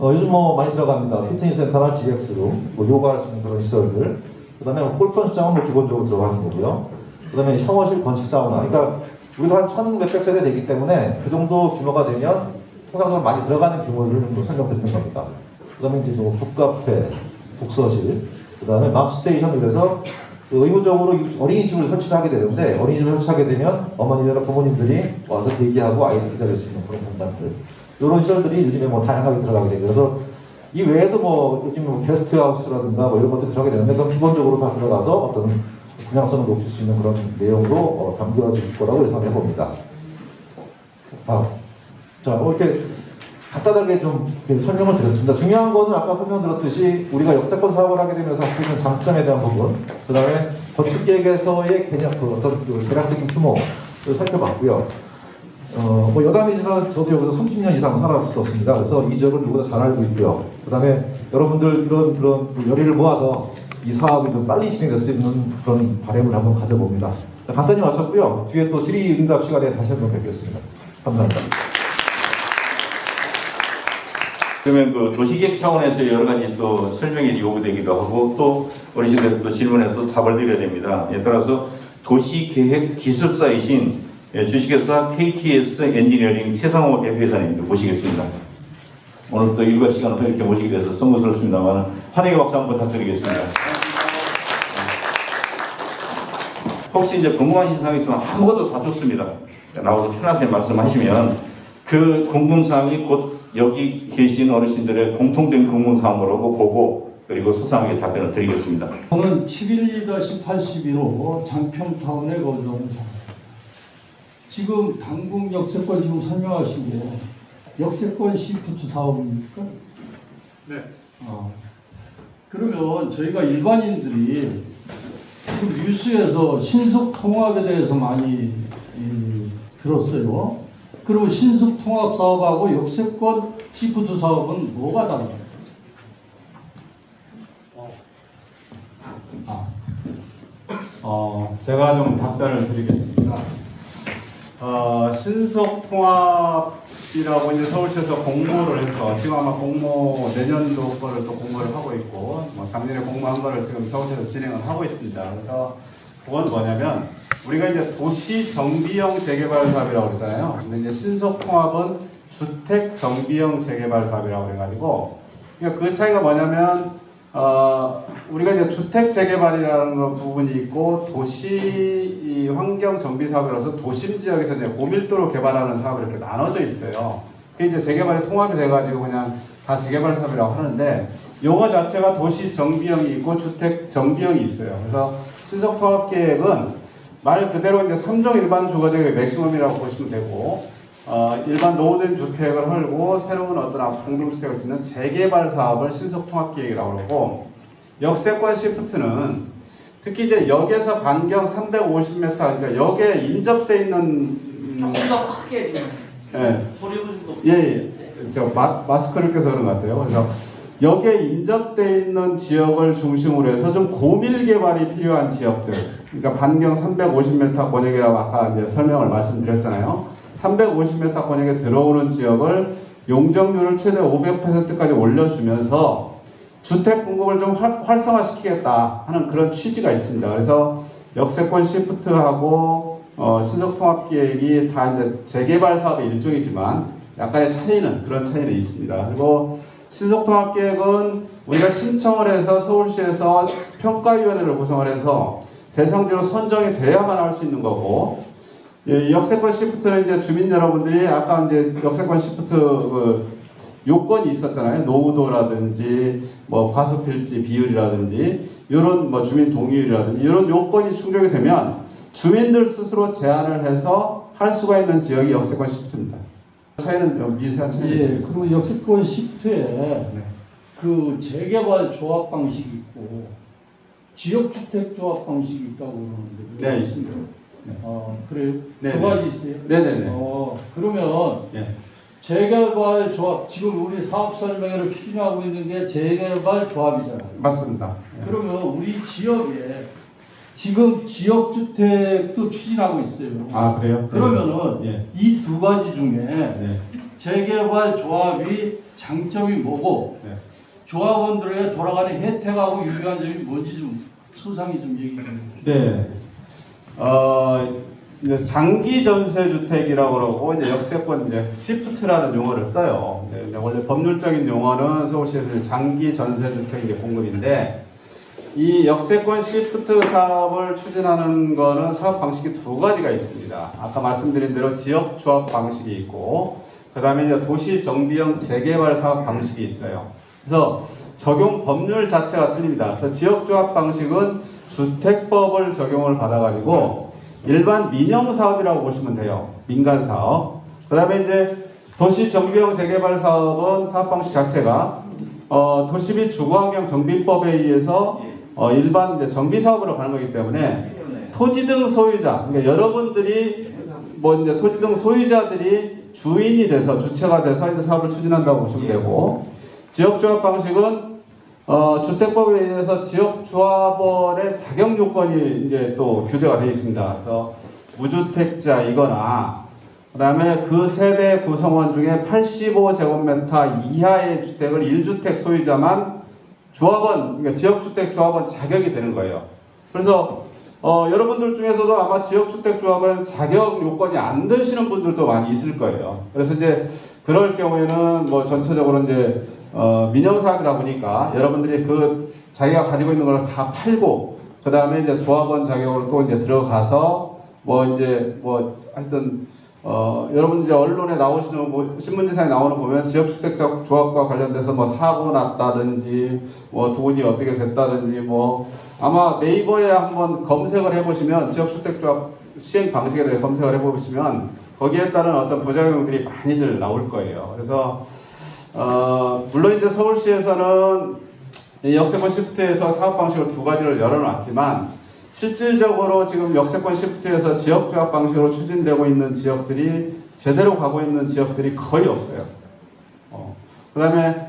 요즘 뭐 많이 들어갑니다. 피트니스 센터나 GX룸, 뭐 요가할 수 있는 그런 시설들, 그 다음에 골프 연습장은 뭐 기본적으로 들어가는 거고요. 그 다음에 샤워실, 건식 사우나. 그러니까 우리가 한 1,몇백 세대 되기 때문에 그 정도 규모가 되면 통상적으로 많이 들어가는 규모를 좀 설명드리는 겁니다. 그 다음에 이제 뭐 북카페, 북서실, 그 다음에 맘스테이션을 해서 의무적으로 어린이집을 설치를 하게 되는데 어린이집을 설치하게 되면 어머니들이나 부모님들이 와서 대기하고 아이를 기다릴 수 있는 그런 공간들, 이런 시설들이 요즘에 뭐 다양하게 들어가게 되고, 그래서 이 외에도 뭐 요즘 뭐 게스트하우스라든가 뭐 이런 것들 들어가게 되는데 그건 기본적으로 다 들어가서 어떤 분양성을 높일 수 있는 그런 내용으로 담겨질 거라고 예상을 해봅니다. 자, 이렇게 간단하게 좀 설명을 드렸습니다. 중요한 거는 아까 설명드렸듯이 우리가 역세권 사업을 하게 되면서 갖고 있는 장점에 대한 부분, 그 다음에 건축계획에서의 개념, 어떤 대략적인 규모를 살펴봤고요. 뭐 여담이지만 저도 여기서 30년 이상 살았었습니다. 그래서 이 지역을 누구나 잘 알고 있고요. 그 다음에 여러분들 그런 열의를 모아서 이 사업이 좀 빨리 진행될 수 있는 그런 바람을 한번 가져봅니다. 자, 간단히 마쳤고요. 뒤에 또 질의응답 시간에 다시 한번 뵙겠습니다. 감사합니다. 그러면 그 도시계획 차원에서 여러 가지 또 설명이 요구되기도 하고 또 어르신들 또 질문에 또 답을 드려야 됩니다. 예, 따라서 도시계획 기술사이신 주식회사 KTS 엔지니어링 최상호 대표이사님들 모시겠습니다. 오늘 또 일과 시간을 이렇게 모시게 돼서 성공스럽습니다만 환영의 박수 한번 부탁드리겠습니다. 혹시 이제 궁금하신 사항이 있으면 아무것도 다 좋습니다. 나와서 편하게 말씀하시면 그 궁금사항이 곧 여기 계신 어르신들의 공통된 궁금사항으로 보고 그리고 소상하게 답변을 드리겠습니다. 저는 71-82로 장평타운에 거주하는 사람. 지금 당국 역세권 지금 설명하시고 역세권 시프트 사업입니까? 네. 그러면 저희가 일반인들이 지금 뉴스에서 신속 통합에 대해서 많이 들었어요. 그러면 신속 통합 사업하고 역세권 시프트 사업은 뭐가 다른가요? 제가 좀 답변을 드리겠습니다. 신속 통합이라고 이제 서울시에서 공모를 해서 지금 아마 공모 내년도 거를 또 공모를 하고 있고 뭐 작년에 공모한 거를 지금 서울시에서 진행을 하고 있습니다. 그래서 그건 뭐냐면 우리가 이제 도시 정비형 재개발 사업이라고 그랬잖아요. 근데 이제 신속 통합은 주택 정비형 재개발 사업이라고 그래가지고 그러니까 그 차이가 뭐냐면 우리가 이제 주택 재개발이라는 부분이 있고 도시 환경 정비 사업이라서 도심 지역에서 이제 고밀도로 개발하는 사업이 이렇게 나눠져 있어요. 그게 이제 재개발이 통합이 돼가지고 그냥 다 재개발 사업이라고 하는데 요거 자체가 도시 정비형이 있고 주택 정비형이 있어요. 그래서 신속 통합 계획은 말 그대로 이제 3종 일반 주거지역의 맥시멈이라고 보시면 되고 일반 노후된 주택을 헐고 새로운 어떤 공동주택을 짓는 재개발 사업을 신속통합계획이라고 그러고 역세권 시프트는 특히 이제 역에서 반경 350m 그러니까 역에 인접돼 있는 조금 더 크게 저 마스크를 껴서 그런 것 같아요. 그래서 역에 인접돼 있는 지역을 중심으로 해서 좀 고밀 개발이 필요한 지역들, 그러니까 반경 350m 권역이라고 아까 이제 설명을 말씀드렸잖아요. 350m 권역에 들어오는 지역을 용적률을 최대 500%까지 올려주면서 주택 공급을 좀 활성화시키겠다 하는 그런 취지가 있습니다. 그래서 역세권 시프트하고 신속통합계획이 다 이제 재개발 사업의 일종이지만 약간의 그런 차이는 있습니다. 그리고 신속통합계획은 우리가 신청을 해서 서울시에서 평가위원회를 구성을 해서 대상지로 선정이 돼야만 할 수 있는 거고, 역세권 시프트는 이제 주민 여러분들이 아까 이제 역세권 시프트 요건이 있었잖아요. 노후도라든지 뭐 과수필지 비율이라든지 이런 뭐 주민 동의율이라든지 이런 요건이 충족이 되면 주민들 스스로 제안을 해서 할 수가 있는 지역이 역세권 시프트입니다. 차이는 미세한 차이가 예, 있습니다. 그리고 역세권 시프트에 네. 그 재개발 조합 방식이 있고 지역주택 조합 방식이 있다고 그러는데. 네, 있습니다. 그래요? 네, 두 네. 가지 있어요? 네네네. 그러면 예. 재개발 조합, 지금 우리 사업 설명회를 추진하고 있는 게 재개발 조합이잖아요. 맞습니다. 예. 그러면 우리 지역에 지금 지역주택도 추진하고 있어요. 아, 그래요? 그러면은 예. 이 두 가지 중에 네. 재개발 조합이 장점이 뭐고 네. 조합원들에게 돌아가는 혜택하고 유리한 점이 뭔지 좀 소상히 좀 얘기 좀 해주세요. 네. 이제 장기 전세 주택이라고 그러고 이제 역세권 이제 시프트라는 용어를 써요. 이제 원래 법률적인 용어는 서울시에서 장기 전세 주택 이제 공급인데, 이 역세권 시프트 사업을 추진하는 거는 사업 방식이 두 가지가 있습니다. 아까 말씀드린 대로 지역 조합 방식이 있고, 그다음에 이제 도시 정비형 재개발 사업 방식이 있어요. 그래서 적용 법률 자체가 틀립니다. 그래서 지역 조합 방식은 주택법을 적용을 받아가지고 일반 민영 사업이라고 보시면 돼요. 민간 사업. 그다음에 이제 도시 정비형 재개발 사업은 사업 방식 자체가 도시 및 주거환경 정비법에 의해서 일반 이제 정비 사업으로 가는 거기 때문에 토지 등 소유자, 그러니까 여러분들이 뭐 이제 토지 등 소유자들이 주인이 돼서 주체가 돼서 이제 사업을 추진한다고 보시면 되고, 지역조합 방식은 주택법에 의해서 지역조합원의 자격 요건이 이제 또 규제가 되어 있습니다. 그래서 무주택자이거나 그다음에 그 세대 구성원 중에 85제곱미터 이하의 주택을 1주택 소유자만 조합원, 그러니까 지역주택 조합원 자격이 되는 거예요. 그래서 여러분들 중에서도 아마 지역주택 조합원 자격 요건이 안 되시는 분들도 많이 있을 거예요. 그래서 이제 그럴 경우에는 뭐 전체적으로 이제 민영사업이다 보니까 여러분들이 그 자기가 가지고 있는 걸 다 팔고 그 다음에 이제 조합원 자격으로 또 이제 들어가서 뭐 이제 뭐 하여튼 여러분 이제 언론에 나오시는 뭐 신문지상에 나오는 거 보면 지역주택 조합과 관련돼서 뭐 사고 났다든지 뭐 돈이 어떻게 됐다든지 뭐 아마 네이버에 한번 검색을 해보시면 지역주택 조합 시행 방식에 대해 검색을 해보시면 거기에 따른 어떤 부작용들이 많이들 나올 거예요. 그래서 물론 이제 서울시에서는 이 역세권 시프트에서 사업 방식을 두 가지를 열어놨지만 실질적으로 지금 역세권 시프트에서 지역조합 방식으로 추진되고 있는 지역들이 제대로 가고 있는 지역들이 거의 없어요. 그다음에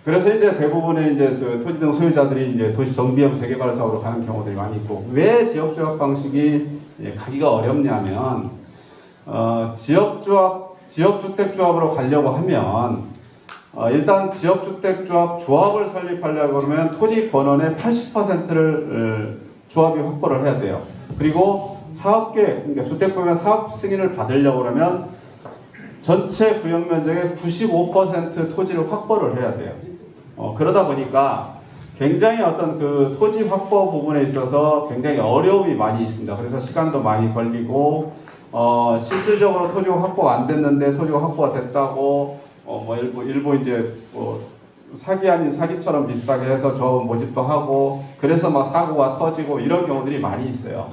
그래서 이제 대부분의 이제 토지 등 소유자들이 이제 도시 정비형 재개발 사업으로 가는 경우들이 많이 있고, 왜 지역조합 방식이 가기가 어렵냐면 지역주택조합으로 가려고 하면 일단 지역주택조합 조합을 설립하려고 하면 토지 권원의 80%를 조합이 확보를 해야 돼요. 그리고 사업계획, 그러니까 주택법인 사업 승인을 받으려고 하면 전체 구역 면적의 95% 토지를 확보를 해야 돼요. 그러다 보니까 굉장히 어떤 그 토지 확보 부분에 있어서 굉장히 어려움이 많이 있습니다. 그래서 시간도 많이 걸리고 실질적으로 토지가 확보가 안 됐는데 토지가 확보가 됐다고 뭐 일부 이제 뭐 사기 아닌 사기처럼 비슷하게 해서 조합원 모집도 하고 그래서 막 사고가 터지고 이런 경우들이 많이 있어요.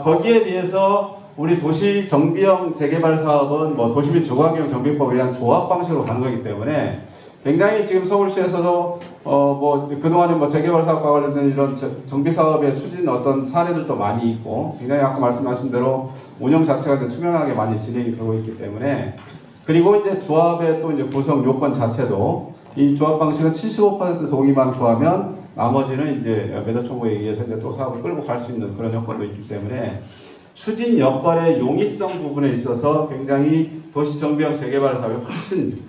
거기에 비해서 우리 도시 정비형 재개발 사업은 뭐 도시 및 주거환경 정비법에 의한 조합 방식으로 가는 거기 때문에 굉장히 지금 서울시에서도 뭐 그동안에 뭐 재개발 사업과 관련된 이런 정비 사업의 추진 어떤 사례들도 많이 있고 굉장히 아까 말씀하신 대로 운영 자체가 이제 투명하게 많이 진행이 되고 있기 때문에, 그리고 이제 조합의 또 이제 구성 요건 자체도 이 조합 방식은 75% 동의만 구하면 나머지는 이제 매도 청구에 의해서 이제 또 사업을 끌고 갈 수 있는 그런 요건도 있기 때문에 추진 여건의 용이성 부분에 있어서 굉장히 도시 정비형 재개발 사업이 훨씬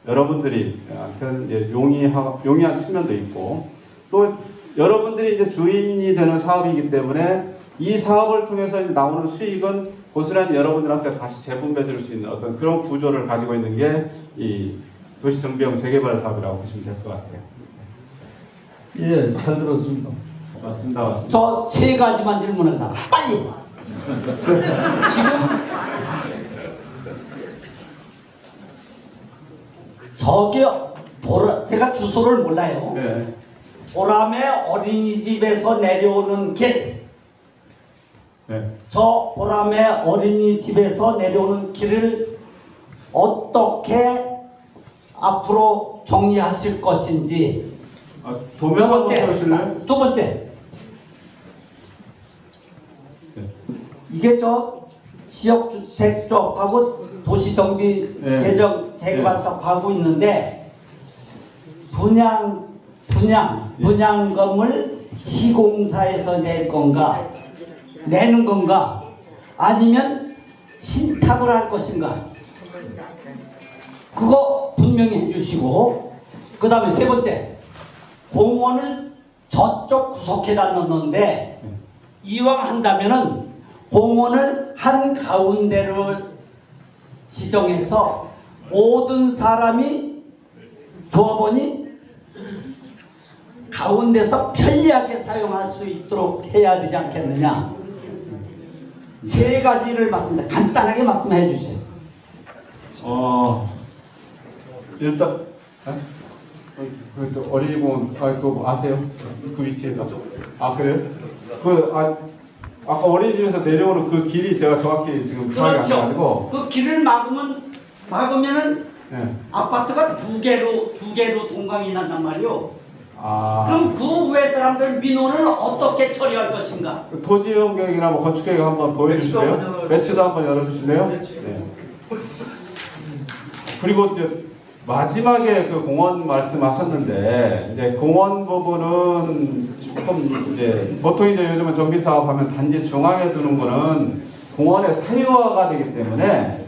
여러분들이 한테는 용이한 측면도 있고, 또 여러분들이 이제 주인이 되는 사업이기 때문에 이 사업을 통해서 나오는 수익은 고스란히 여러분들한테 다시 재분배될 수 있는 어떤 그런 구조를 가지고 있는 게 이 도시 정비형 재개발 사업이라고 보시면 될 것 같아요. 예, 잘 들었습니다. 맞습니다. 저 세 가지만 질문한다. 빨리. 지금 저기요. 제가 주소를 몰라요. 네. 보람의 어린이집에서 내려오는 길. 네. 저 보람의 어린이집에서 내려오는 길을 어떻게 앞으로 정리하실 것인지. 도면 한번 보실래요? 두 번째. 네. 이게 저 지역주택 쪽하고 도시정비 네. 재개발 사업 하고 있는데 분양금을 시공사에서 낼 건가 내는 건가 아니면 신탁을 할 것인가 그거 분명히 해주시고 그 다음에 세 번째 공원을 저쪽 구석에다 넣는데 이왕 한다면은 공원을 한 가운데로 지정해서 모든 사람이 조합원이 가운데서 편리하게 사용할 수 있도록 해야 되지 않겠느냐. 세 가지를 말씀드립니다. 간단하게 말씀해 주세요. 일단 그 어린이공원 그거 아세요? 그 위치에서. 그래요? 아까 어린이집에서 내려오는 그 길이 제가 정확히 지금 기억이 안 나가지고. 그 길을 막으면은 네. 아파트가 두 개로 동강이 난단 말이요. 아. 그럼 그 외 사람들 민원을 어떻게 처리할 것인가? 토지이용 계획이나 뭐 건축 계획 한번 보여주실래요? 매치도 한번 열어주실래요? 네. 그리고 이제 마지막에 그 공원 말씀하셨는데 이제 공원 부분은 조금 이제 보통 이제 요즘은 정비 사업하면 단지 중앙에 두는 거는 공원의 사유화가 되기 때문에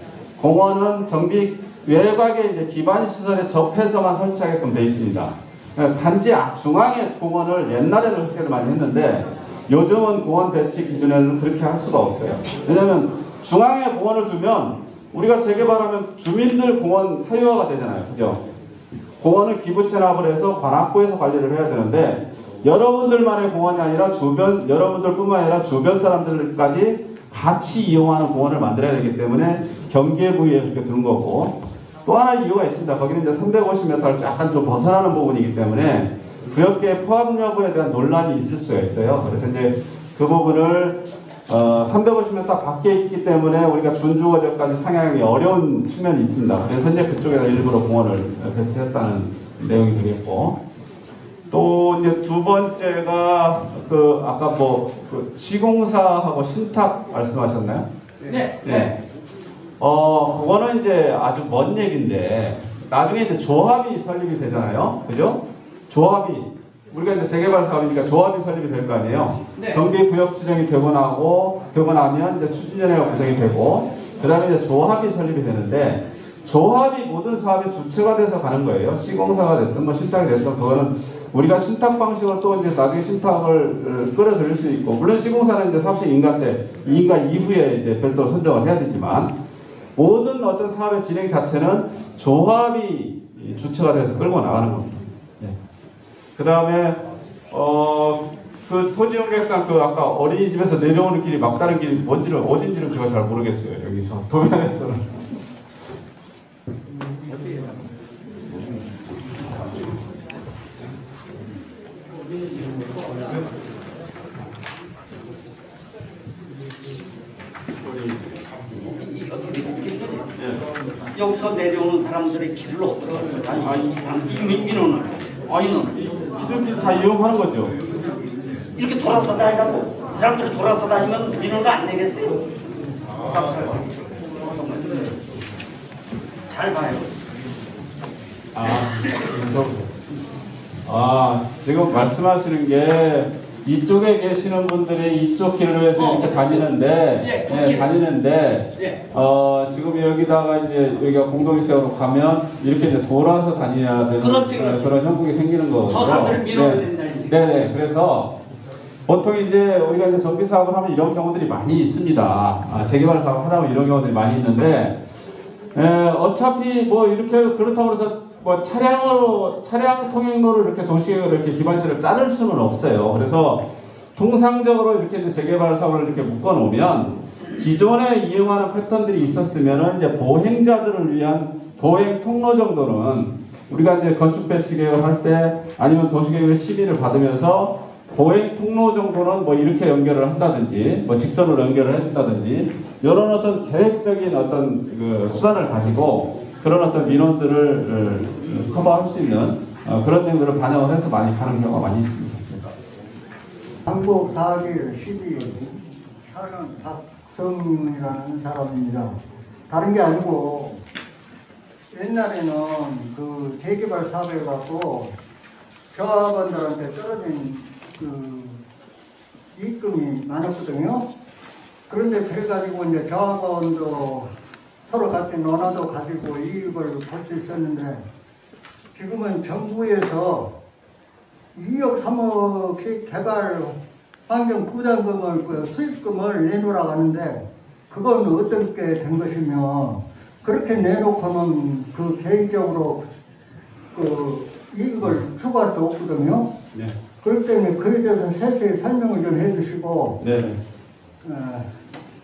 공원은 정비 외곽에 이제 기반 시설에 접해서만 설치하게끔 되어 있습니다. 단지 중앙에 공원을 옛날에는 그렇게 많이 했는데 요즘은 공원 배치 기준에는 그렇게 할 수가 없어요. 왜냐하면 중앙에 공원을 두면 우리가 재개발하면 주민들 공원 사유화가 되잖아요. 그죠? 공원을 기부 체납을 해서 관악구에서 관리를 해야 되는데 여러분들만의 공원이 아니라 여러분들뿐만 아니라 주변 사람들까지 같이 이용하는 공원을 만들어야 되기 때문에 경계부에 그렇게 두는 거고, 또 하나 이유가 있습니다. 거기는 이제 350m를 약간 좀 벗어나는 부분이기 때문에 구역계 포함 여부에 대한 논란이 있을 수가 있어요. 그래서 이제 그 부분을 350m 밖에 있기 때문에 우리가 준주거제까지 상향하기 어려운 측면이 있습니다. 그래서 이제 그쪽에다 일부러 공원을 배치했다는 내용이 되겠고, 또 이제 두 번째가 그 아까 그 시공사하고 신탁 말씀하셨나요? 네. 네. 그거는 이제 아주 먼 얘기인데 나중에 이제 조합이 설립이 되잖아요. 그죠? 조합이 우리가 이제 재개발 사업이니까 조합이 설립이 될 거 아니에요. 네. 정비 구역 지정이 되고 나면 이제 추진위원회가 구성이 되고 그다음에 이제 조합이 설립이 되는데 조합이 모든 사업의 주체가 돼서 가는 거예요. 시공사가 됐든 뭐 신탁이 됐든 그거는 우리가 신탁 방식을 또 이제 나중에 신탁을 끌어들일 수 있고, 물론 시공사는 이제 삽식 인가 때 인가 이후에 이제 별도로 선정을 해야 되지만 모든 어떤 사업의 진행 자체는 조합이 주체가 돼서 끌고 나가는 겁니다. 네. 그 다음에 그 토지용객상 그 아까 어린이집에서 내려오는 길이 막다른 길이 뭔지를 어딘지는 제가 잘 모르겠어요. 여기서 도면에서는. 여기서 내려오는 사람들의 길을 어떻게 민원을 기존길 다 이용하는 거죠. 이렇게 돌아서 다니라고 그 사람들이 돌아서 다니면 민원을 안 내겠어요? 잘 봐요. 지금 말씀하시는 게 이쪽에 계시는 분들이 이쪽 길로 해서 이렇게 다니는데, 다니는데, 지금 여기다가 이제 여기가 공동주택으로 가면 이렇게 이제 돌아서 다녀야 되는 그렇지. 그런 형국이 생기는 거거든요. 저 사람들을 밀어야 된다, 이제. 네네. 그래서 보통 이제 우리가 이제 정비 사업을 하면 이런 경우들이 많이 있습니다. 재개발 사업 하다 보면 이런 경우들이 많이 있는데, 어차피 뭐 이렇게 그렇다고 해서 뭐 차량 통행로를 이렇게 도시계획을 이렇게 기반시설을 자를 수는 없어요. 그래서 통상적으로 이렇게 이제 재개발 사업을 이렇게 묶어 놓으면 기존에 이용하는 패턴들이 있었으면은 이제 보행자들을 위한 보행 통로 정도는 우리가 이제 건축 배치 계획을 할 때 아니면 도시계획 심의를 받으면서 보행 통로 정도는 뭐 이렇게 연결을 한다든지 뭐 직선으로 연결을 해준다든지 이런 어떤 계획적인 어떤 그 수단을 가지고 그런 어떤 민원들을 커버할 수 있는 그런 내용들을 반영을 해서 많이 가는 경우가 많이 있습니다. 한국 4길 12일 사는 박성이라는 사람입니다. 다른 게 아니고 옛날에는 그 재개발 사업에 갖고 조합원들한테 떨어진 그 이익금이 많았거든요. 그런데 그래가지고 이제 조합원도 서로 같이 논하도 가지고 이익을 볼 수 있었는데 지금은 정부에서 2억 3억씩 개발 환경 부담금을 그 수익금을 내놓으라고 하는데 그건 어떻게 된 것이며 그렇게 내놓고는 그 개인적으로 그 이익을 추구할 수 없거든요. 네. 그렇기 때문에 그에 대해서 세세히 설명을 좀 해주시고 네.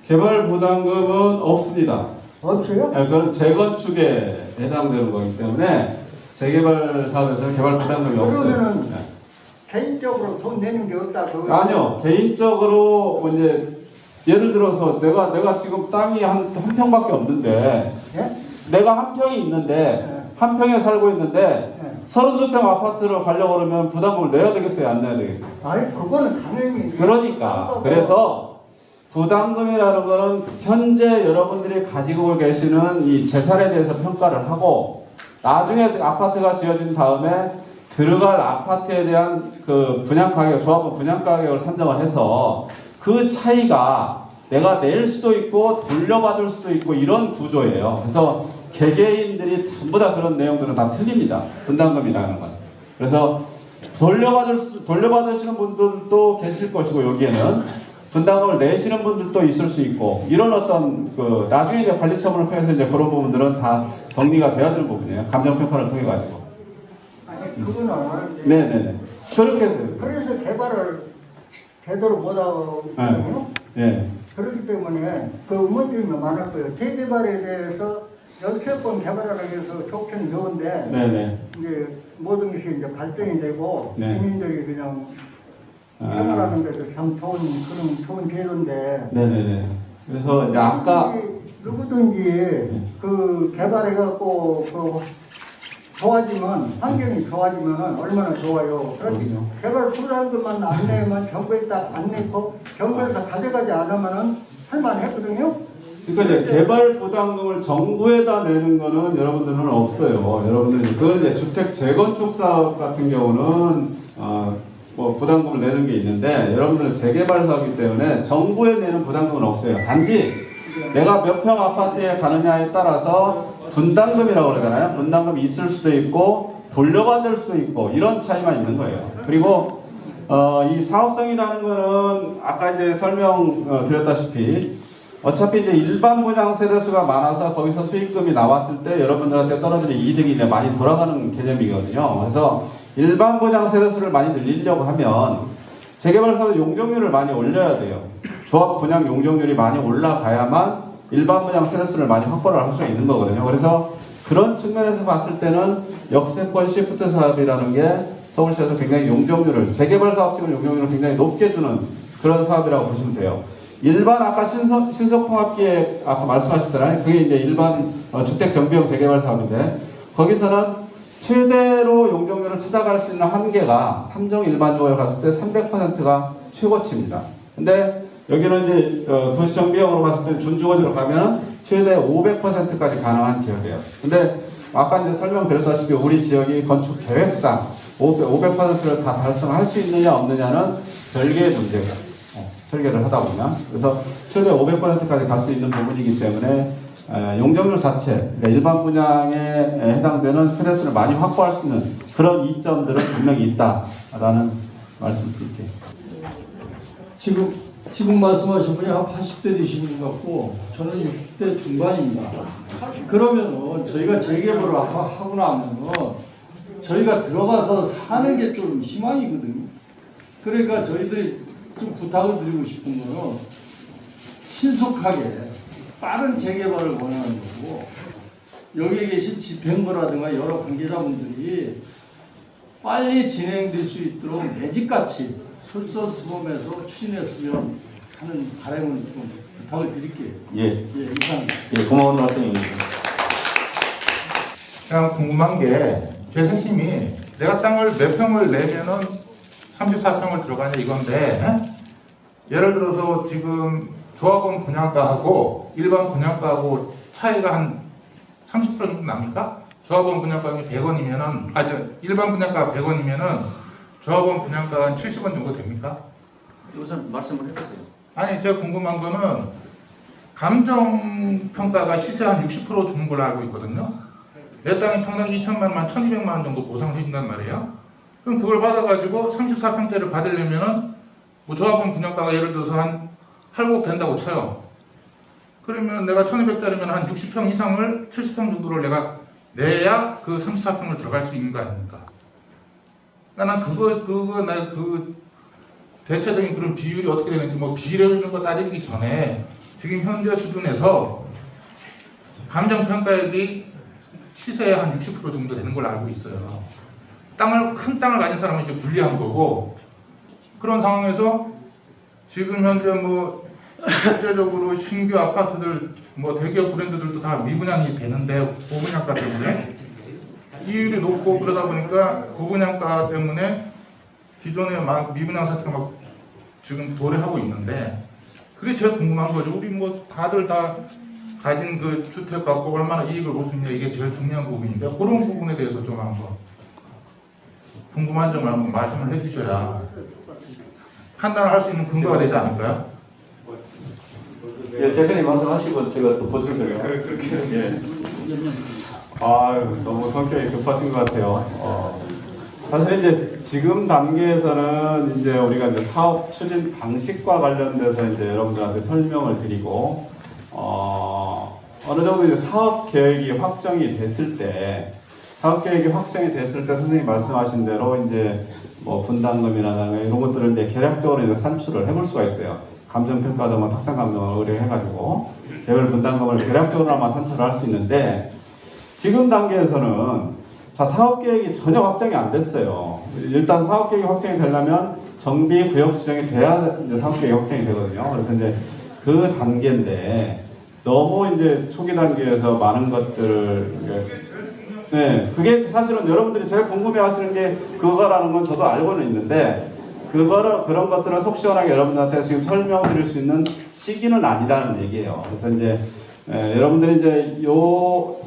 개발 부담금은 없습니다. 없어요? 그건 재건축에 해당되는 거기 때문에 재개발 사업에서는 개발 부담금이 없어요. 그러면은 네. 개인적으로 돈 내는 게 없다. 그거 아니요. 개인적으로 뭐 이제 예를 들어서 내가 지금 땅이 한 평밖에 없는데 예? 내가 한 평이 있는데 한 평에 살고 있는데 32평 아파트를 가려고 그러면 부담금을 내야 되겠어요? 안 내야 되겠어요? 아니 그거는 당연히 그러니까 그래서 부담금이라는 거는 현재 여러분들이 가지고 계시는 이 재산에 대해서 평가를 하고 나중에 아파트가 지어진 다음에 들어갈 아파트에 대한 그 분양가격, 조합원 분양가격을 산정을 해서 그 차이가 내가 낼 수도 있고 돌려받을 수도 있고 이런 구조예요. 그래서 개개인들이 전부 다 그런 내용들은 다 틀립니다. 분담금이라는 건. 그래서 돌려받으시는 분들도 계실 것이고 여기에는 분담금을 내시는 분들도 있을 수 있고 이런 어떤 그 나중에 이제 관리 처분을 통해서 이제 그런 부분들은 다 정리가 돼야 되는 부분이에요. 감정 평가를 통해 가지고. 아니 그거는 이제 네네네. 그렇게 그래서 개발을 제대로 못하거든요. 네. 그렇기 때문에 그 의문점이 많을 거예요. 재개발에 대해서 연쇄권 개발하기 위해서 좋긴 좋은데 네네. 이제 모든 것이 이제 발전이 되고 네. 국민들이 그냥 생활하는 데도 참 좋은 그런 좋은 제도인데 네네네. 그래서 이제 아까 누구든지 그 개발해갖고 그 좋아지면 환경이 좋아지면 얼마나 좋아요. 그런데 그럼요. 개발 부담금만 안 내면 정부에다 안 내고 정부에서 가져가지 않으면은 할만했거든요. 그러니까 이제 개발 부담금을 정부에다 내는 거는 여러분들은 없어요. 여러분들 그건 이제 주택 재건축 사업 같은 경우는 뭐 부담금을 내는 게 있는데 여러분들은 재개발 사업이기 때문에 정부에 내는 부담금은 없어요. 단지 내가 몇 평 아파트에 가느냐에 따라서 분담금이라고 그러잖아요. 분담금이 있을 수도 있고 돌려받을 수도 있고 이런 차이만 있는 거예요. 그리고 이 사업성이라는 거는 아까 이제 설명 드렸다시피 어차피 이제 일반 분양 세대수가 많아서 거기서 수익금이 나왔을 때 여러분들한테 떨어지는 이득이 이제 많이 돌아가는 개념이거든요. 그래서 일반 분양 세대수를 많이 늘리려고 하면 재개발 사업 용적률을 많이 올려야 돼요. 조합 분양 용적률이 많이 올라가야만 일반 분양 세대수를 많이 확보를 할 수가 있는 거거든요. 그래서 그런 측면에서 봤을 때는 역세권 시프트 사업이라는 게 서울시에서 굉장히 용적률을 재개발 사업 지금 용적률을 굉장히 높게 주는 그런 사업이라고 보시면 돼요. 일반 아까 신속통합기획 아까 말씀하셨잖아요. 그게 이제 일반 주택 정비형 재개발 사업인데 거기서는 최대로 용적률을 찾아갈 수 있는 한계가 3종 일반적으로 갔을 때 300%가 최고치입니다. 근데 여기는 이제 도시정비형으로 봤을 때 준주거지로 가면 최대 500%까지 가능한 지역이에요. 근데 아까 이제 설명드렸다시피 우리 지역이 건축 계획상 500%를 다 달성할 수 있느냐 없느냐는 별개의 문제가 설계를 하다 보면 그래서 최대 500%까지 갈 수 있는 부분이기 때문에 용적률 자체, 그러니까 일반 분양에 해당되는 스트레스를 많이 확보할 수 있는 그런 이점들은 분명히 있다라는 말씀을 드릴게요. 지금 말씀하신 분이 한 80대 되시는 것 같고 저는 60대 중반입니다. 그러면은 저희가 재개발을 하고 나면은 저희가 들어가서 사는 게 좀 희망이거든요. 그러니까 저희들이 좀 부탁을 드리고 싶은 거는 신속하게 빠른 재개발을 원하는 거고 여기에 계신 집행부라든가 여러 관계자분들이 빨리 진행될 수 있도록 매직같이 솔선수범해서 추진했으면 하는 바람을 좀 부탁을 드릴게요. 예, 이상. 예, 고마운 말씀입니다. 그냥 궁금한 게 제 핵심이 내가 땅을 몇 평을 내면은 34평을 들어가냐 이건데 예를 들어서 지금 조합원 분양가하고 일반 분양가하고 차이가 한 30% 정도 납니까? 조합원 분양가가 100원이면은 일반 분양가가 100원이면은 조합원 분양가가 한 70원 정도 됩니까? 우선 말씀을 해주세요. 아니 제가 궁금한 거는 감정평가가 시세 한 60% 주는 걸로 알고 있거든요. 내 땅이 평당 2천만 원, 1,200만 원 정도 보상을 해준단 말이에요. 그럼 그걸 받아가지고 34평대를 받으려면은 뭐 조합원 분양가가 예를 들어서 한 8억 된다고 쳐요. 그러면 내가 1,200짜리면 한 60평 이상을 70평 정도를 내가 내야 그 34평을 들어갈 수 있는 거 아닙니까? 나는 그 대체적인 그런 비율이 어떻게 되는지 뭐 비례를 이런 거 따지기 전에 지금 현재 수준에서 감정평가액이 시세의 한 60% 정도 되는 걸로 알고 있어요. 큰 땅을 가진 사람은 이제 불리한 거고, 그런 상황에서 지금 현재 뭐 국제적으로 신규 아파트들 뭐 대기업 브랜드들도 다 미분양이 되는데 고분양가 때문에 이율이 높고 그러다 보니까 고분양가 때문에 기존에 막 미분양 사태가 막 지금 도래하고 있는데, 그게 제일 궁금한 거죠. 우리 뭐 다들 다 가진 그 주택 갖고 얼마나 이익을 볼 수 있냐, 이게 제일 중요한 부분인데, 그런 부분에 대해서 좀 한번 궁금한 점을 한번 말씀을 해주셔야 판단을 할 수 있는 근거가 되지 않을까요? 예, 대표님 말씀하시고 제가 또 보충을요. 예. 아유, 너무 성격이 급하신 것 같아요. 사실 이제 지금 단계에서는 이제 우리가 이제 사업 추진 방식과 관련돼서 이제 여러분들한테 설명을 드리고, 어느 정도 이제 사업 계획이 확정이 됐을 때, 선생님이 말씀하신 대로 이제 뭐 분담금이나 이런 것들을 이제 계략적으로 이제 산출을 해볼 수가 있어요. 감정평가도 뭐 탁상감정을 의뢰해가지고 개별 분담금을 계략적으로만 산출을 할 수 있는데, 지금 단계에서는 사업계획이 전혀 확정이 안 됐어요. 일단 사업계획이 확정이 되려면 정비 구역 지정이 돼야 이제 사업계획이 확정이 되거든요. 그래서 이제 그 단계인데 너무 이제 초기 단계에서 많은 것들을 그게 사실은 여러분들이 제일 궁금해하시는 게 그거라는 건 저도 알고는 있는데, 그런 것들을 속 시원하게 여러분들한테 지금 설명드릴 수 있는 시기는 아니라는 얘기예요. 그래서 이제 여러분들이 이제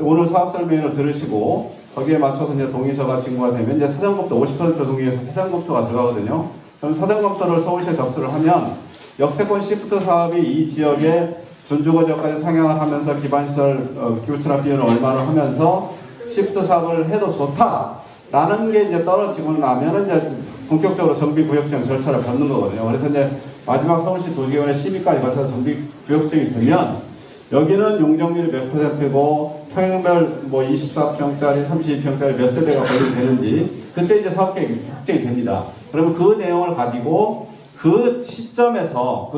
오늘 사업 설명회를 들으시고 거기에 맞춰서 이제 동의서가 진구가 되면 이제 사전검토 50% 동의해서 사전검토가 들어가거든요. 그럼 사전검토를 서울시에 접수를 하면 역세권 시프트 사업이 이 지역에 준주거 지역까지 상향을 하면서 기반시설 기후천화 비용을 얼마를 하면서 시프트 사업을 해도 좋다라는 게 이제 떨어지고 나면은 이제 본격적으로 정비구역지정 절차를 밟는 거거든요. 그래서 이제 마지막 서울시 도시개발의 심의까지 거쳐서 정비구역지정이 되면 여기는 용적률이 몇 %고 평형별 뭐 24평짜리, 32평짜리 몇 세대가 건립되는지 그때 이제 사업계획이 확정이 됩니다. 그러면 그 내용을 가지고 그 시점에서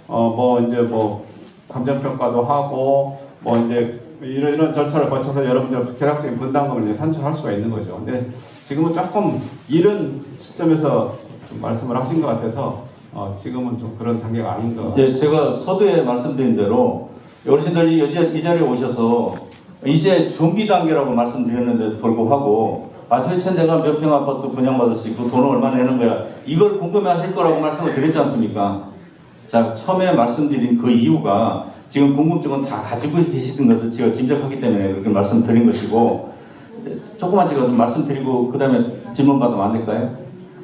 뭐 이제 뭐 감정평가도 하고 뭐 이제 이런 절차를 거쳐서 여러분들 계략적인 분담금을 이제 산출할 수가 있는 거죠. 근데 지금은 조금 이른 시점에서 좀 말씀을 하신 것 같아서 지금은 좀 그런 단계가 아닌 것 같아요. 예, 제가 서두에 말씀드린 대로 어르신들이 이 자리에 오셔서 이제 준비 단계라고 말씀드렸는데도 불구하고 도대체 내가 몇 평 아파트 분양받을 수 있고 돈을 얼마 내는 거야, 이걸 궁금해하실 거라고 말씀을 드렸지 않습니까? 자, 처음에 말씀드린 그 이유가 지금 궁금증은 다 가지고 계시는 것을 제가 짐작하기 때문에 그렇게 말씀드린 것이고, 조금만 제가 좀 말씀드리고 그 다음에 질문 받으면 안 될까요?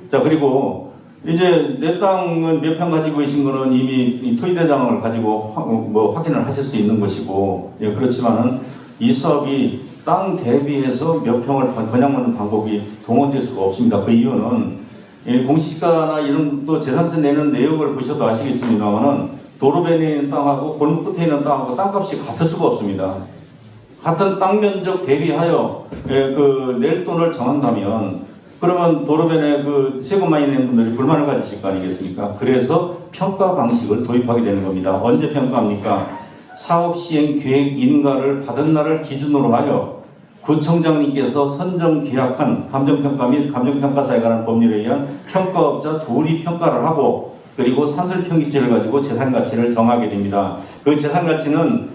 자, 그리고 이제 내 땅은 몇 평 가지고 계신 거는 이미 토지대장을 가지고 확인을 하실 수 있는 것이고, 예, 그렇지만은 이 사업이 땅 대비해서 몇 평을 분양받는 방법이 동원될 수가 없습니다. 그 이유는 예, 공시가나 이런 또 재산세 내는 내역을 보셔도 아시겠습니다만은 도로변에 있는 땅하고 골목 끝에 있는 땅하고 땅값이 같을 수가 없습니다. 같은 땅 면적 대비하여 예, 낼 돈을 정한다면 그러면 도로변에 세금 많이 내는 분들이 불만을 가지실 거 아니겠습니까? 그래서 평가 방식을 도입하게 되는 겁니다. 언제 평가합니까? 사업 시행 계획 인가를 받은 날을 기준으로 하여 구청장님께서 선정 계약한 감정평가 및 감정평가사에 관한 법률에 의한 평가업자 둘이 평가를 하고 그리고 산술평기치를 가지고 재산가치를 정하게 됩니다. 그 재산가치는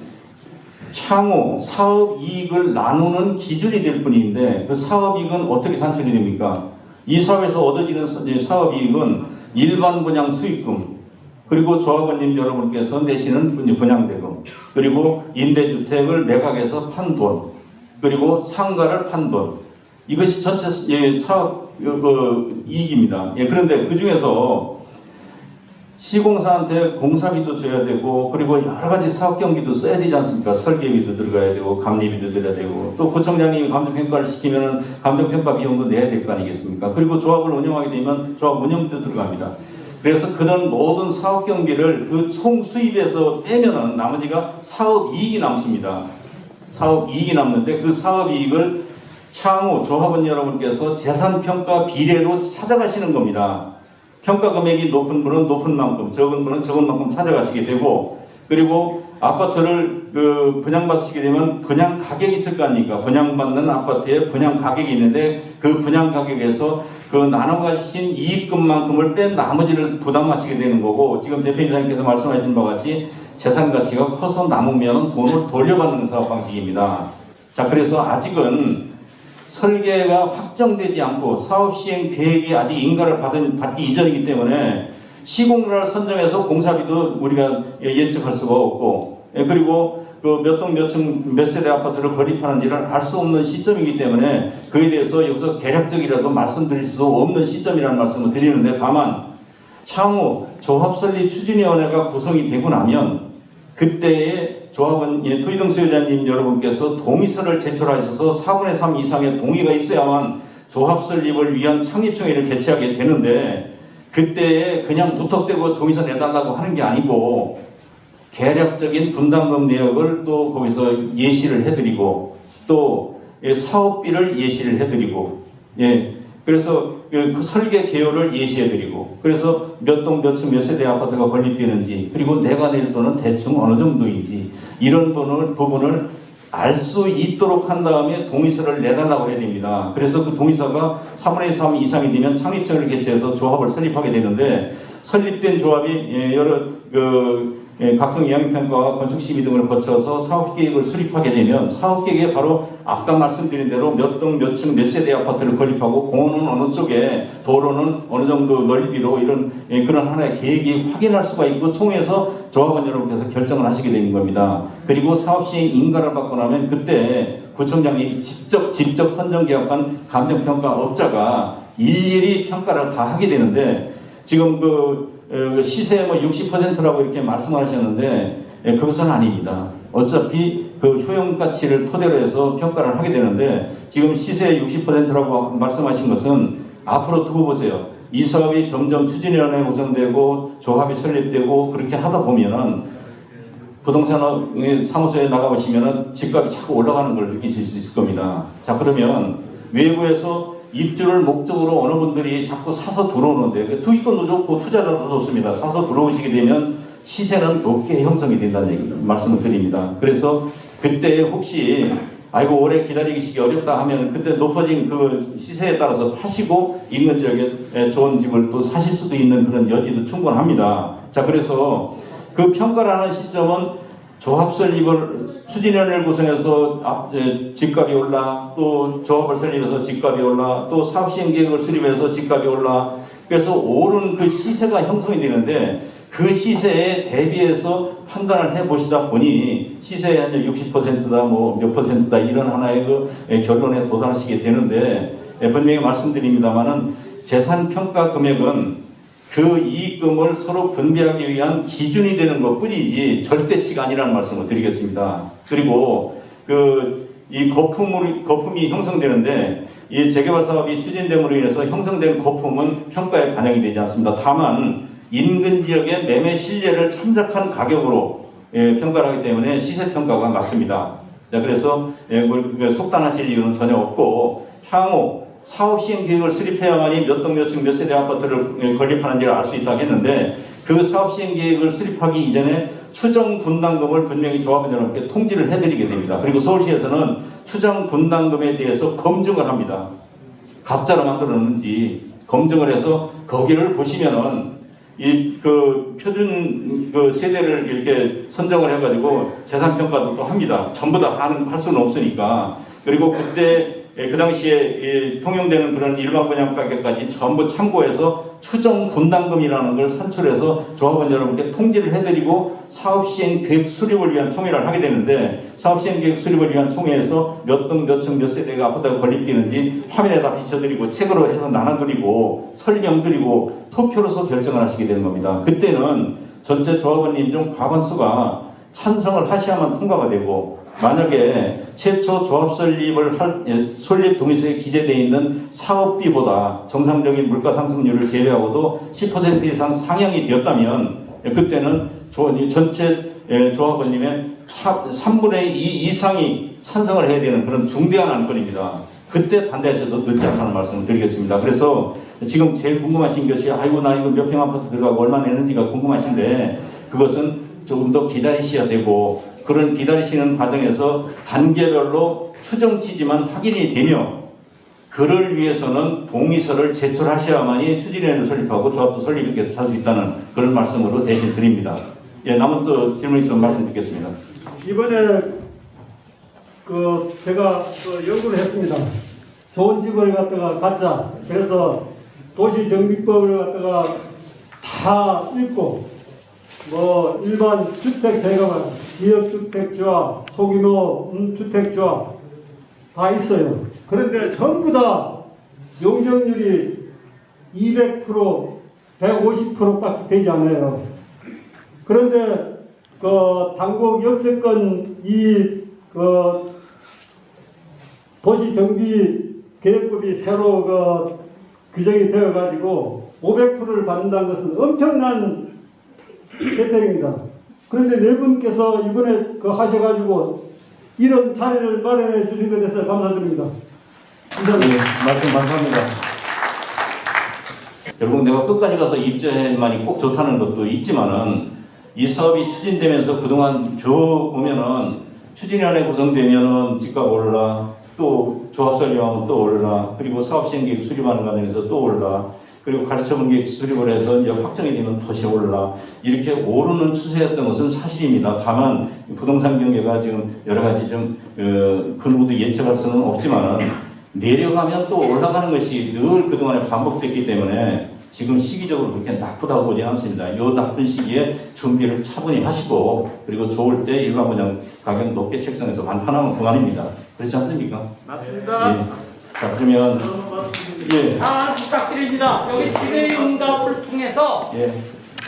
향후 사업 이익을 나누는 기준이 될 뿐인데 그 사업 이익은 어떻게 산출이 됩니까? 이 사업에서 얻어지는 사업 이익은 일반 분양 수익금 그리고 조합원님 여러분께서 내시는 분양대금 그리고 임대주택을 매각해서 판 돈 그리고 상가를 판 돈 이것이 전체 사업 이익입니다. 예, 그런데 그 중에서 시공사한테 공사비도 줘야 되고 그리고 여러 가지 사업 경비도 써야 되지 않습니까? 설계비도 들어가야 되고 감리비도 들어야 되고 또 구청장님이 감정평가를 시키면 감정평가 비용도 내야 될 거 아니겠습니까? 그리고 조합을 운영하게 되면 조합 운영비도 들어갑니다. 그래서 그런 모든 사업 경비를 그 총 수입에서 빼면은 나머지가 사업 이익이 남습니다. 사업 이익이 남는데 그 사업 이익을 향후 조합원 여러분께서 재산평가 비례로 찾아가시는 겁니다. 평가 금액이 높은 분은 높은 만큼, 적은 분은 적은 만큼 찾아가시게 되고, 그리고 아파트를 분양받으시게 되면 분양 가격이 있을 거 아닙니까? 분양받는 아파트에 분양 가격이 있는데 그 분양 가격에서 그 나눠 가신 이익금만큼을 뺀 나머지를 부담하시게 되는 거고, 지금 대표이사님께서 말씀하신 바와 같이 재산 가치가 커서 남으면 돈을 돌려받는 사업 방식입니다. 자, 그래서 아직은 설계가 확정되지 않고 사업 시행 계획이 아직 인가를 받기 이전이기 때문에 시공사를 선정해서 공사비도 우리가 예측할 수가 없고 그리고 몇 동 몇 층 몇 세대 아파트를 건립하는지를 알 수 없는 시점이기 때문에 그에 대해서 여기서 개략적이라도 말씀드릴 수 없는 시점이라는 말씀을 드리는데 다만 향후 조합설립 추진위원회가 구성이 되고 나면 그때의 조합원 토지등 수요자님 여러분께서 동의서를 제출하셔서 4분의 3 이상의 동의가 있어야만 조합 설립을 위한 창립총회를 개최하게 되는데 그때에 그냥 무턱대고 동의서 내달라고 하는 게 아니고 계략적인 분담금 내역을 또 거기서 예시를 해드리고 또 사업비를 예시를 해드리고 그래서 그 설계 개요를 예시해드리고 그래서 몇 동 몇 층 몇 세대 아파트가 건립되는지 그리고 내가 낼 돈은 대충 어느 정도인지 이런 부분을 알 수 있도록 한 다음에 동의서를 내달라고 해야 됩니다. 그래서 그 동의서가 3분의 3 이상이 되면 창립청을 개최해서 조합을 설립하게 되는데 설립된 조합이 여러 각종 영향평가와 건축심의 등을 거쳐서 사업계획을 수립하게 되면 사업계획에 바로 아까 말씀드린 대로 몇 동 몇 층 몇 세대 아파트를 건립하고 공원은 어느 쪽에 도로는 어느 정도 넓이로 이런 그런 하나의 계획이 확인할 수가 있고 총회에서 조합원 여러분께서 결정을 하시게 되는 겁니다. 그리고 사업시행 인가를 받고 나면 그때 구청장님이 직접 선정계약한 감정평가업자가 일일이 평가를 다 하게 되는데 지금 시세 60%라고 이렇게 말씀하셨는데 그것은 아닙니다. 어차피 그 효용가치를 토대로 해서 평가를 하게 되는데 지금 시세 60%라고 말씀하신 것은 앞으로 두고 보세요. 이 사업이 점점 추진위원회 구성되고 조합이 설립되고 그렇게 하다 보면은 부동산 사무소에 나가보시면은 집값이 자꾸 올라가는 걸 느끼실 수 있을 겁니다. 자, 그러면 외부에서 입주를 목적으로 어느 분들이 자꾸 사서 들어오는데 투기권도 좋고 투자자도 좋습니다. 사서 들어오시게 되면 시세는 높게 형성이 된다는 말씀을 드립니다. 그래서 그때 혹시 아이고 오래 기다리시기 어렵다 하면 그때 높아진 그 시세에 따라서 파시고 인근 지역에 좋은 집을 또 사실 수도 있는 그런 여지도 충분합니다. 자, 그래서 그 평가라는 시점은 조합 설립을 추진위원회를 구성해서 집값이 올라 또 조합을 설립해서 집값이 올라 또 사업시행계획을 수립해서 집값이 올라 그래서 오른 그 시세가 형성이 되는데 그 시세에 대비해서 판단을 해보시다 보니 시세의 한 60%다 뭐 몇 %다 이런 하나의 결론에 도달하시게 되는데 분명히 말씀드립니다만은 재산평가 금액은 그 이익금을 서로 분배하기 위한 기준이 되는 것뿐이지 절대치가 아니라는 말씀을 드리겠습니다. 그리고 이 거품이 형성되는데 이 재개발 사업이 추진됨으로 인해서 형성된 거품은 평가에 반영이 되지 않습니다. 다만 인근 지역의 매매 신뢰를 참작한 가격으로 평가를 하기 때문에 시세 평가가 맞습니다. 자, 그래서 속단하실 이유는 전혀 없고 향후 사업 시행 계획을 수립해야만이 몇 동 몇 층 몇 세대 아파트를 건립하는지를 알 수 있다고 했는데 그 사업 시행 계획을 수립하기 이전에 추정 분담금을 분명히 조합원들께 통지를 해드리게 됩니다. 그리고 서울시에서는 추정 분담금에 대해서 검증을 합니다. 가짜로 만들었는지 검증을 해서 거기를 보시면은 표준 세대를 이렇게 선정을 해가지고 재산 평가도 또 합니다. 전부 다 할 수는 없으니까. 그리고 그때 그 당시에 통용되는 그런 일반 분양 가격까지 전부 참고해서 추정 분담금이라는 걸 산출해서 조합원 여러분께 통지를 해드리고 사업 시행 계획 수립을 위한 총회를 하게 되는데 사업 시행 계획 수립을 위한 총회에서 몇 동 몇 층 몇 세대가 아파트가 건립되는지 화면에다 비춰드리고 책으로 해서 나눠드리고 설명드리고 투표로서 결정을 하시게 되는 겁니다. 그때는 전체 조합원님 중 과반수가 찬성을 하셔야만 통과가 되고 만약에 최초 조합 설립 동의서에 기재되어 있는 사업비보다 정상적인 물가 상승률을 제외하고도 10% 이상 상향이 되었다면 그때는 전체 조합원님의 3분의 2 이상이 찬성을 해야 되는 그런 중대한 안건입니다. 그때 반대하셔도 늦지 않다는 말씀을 드리겠습니다. 그래서 지금 제일 궁금하신 것이 아이고 나 이거 몇 평 아파트 들어가고 얼마 내는지가 궁금하신데 그것은 조금 더 기다리셔야 되고 그런 기다리시는 과정에서 단계별로 추정치지만 확인이 되며 그를 위해서는 동의서를 제출하셔야만이 추진위원회를 설립하고 조합도 설립할 수 있다는 그런 말씀으로 대신 드립니다. 예, 남은 또 질문 있으면 말씀드리겠습니다. 이번에 제가 연구를 했습니다. 좋은 집을 갖자. 그래서 도시정비법을 다 읽고 일반 주택 제거만 지역주택조합, 소규모 주택조합 다 있어요. 그런데 전부 다 용적률이 200%, 150%밖에 되지 않아요. 그런데 당국 역세권 도시정비계획법이 새로 규정이 되어가지고 500%를 받는다는 것은 엄청난 혜택입니다. 그런데 네 분께서 이번에 하셔가지고 이런 자리를 마련해 주신 것에 대해서 감사드립니다. 네, 말씀 감사합니다. 여러분 내가 끝까지 가서 입주해만이 꼭 좋다는 것도 있지만은 이 사업이 추진되면서 그동안 쭉 보면은 추진위원회 구성되면은 집값 올라 또 조합 설립하면 또 올라 그리고 사업 시행계획 수립하는 과정에서 또 올라 그리고 가르쳐본 계획 수립을 해서 이제 확정이 되면 다시 올라 이렇게 오르는 추세였던 것은 사실입니다. 다만 부동산 경계가 지금 여러 가지 그 누구도 예측할 수는 없지만은 내려가면 또 올라가는 것이 늘 그동안에 반복됐기 때문에 지금 시기적으로 그렇게 나쁘다고 보지 않습니다. 이 나쁜 시기에 준비를 차분히 하시고 그리고 좋을 때 일반 분양 가격 높게 책정해서 완판하면 그만입니다. 그렇지 않습니까? 맞습니다. 예. 자 그러면 예. 다 부탁드립니다. 여기 질의응답을 통해서 예.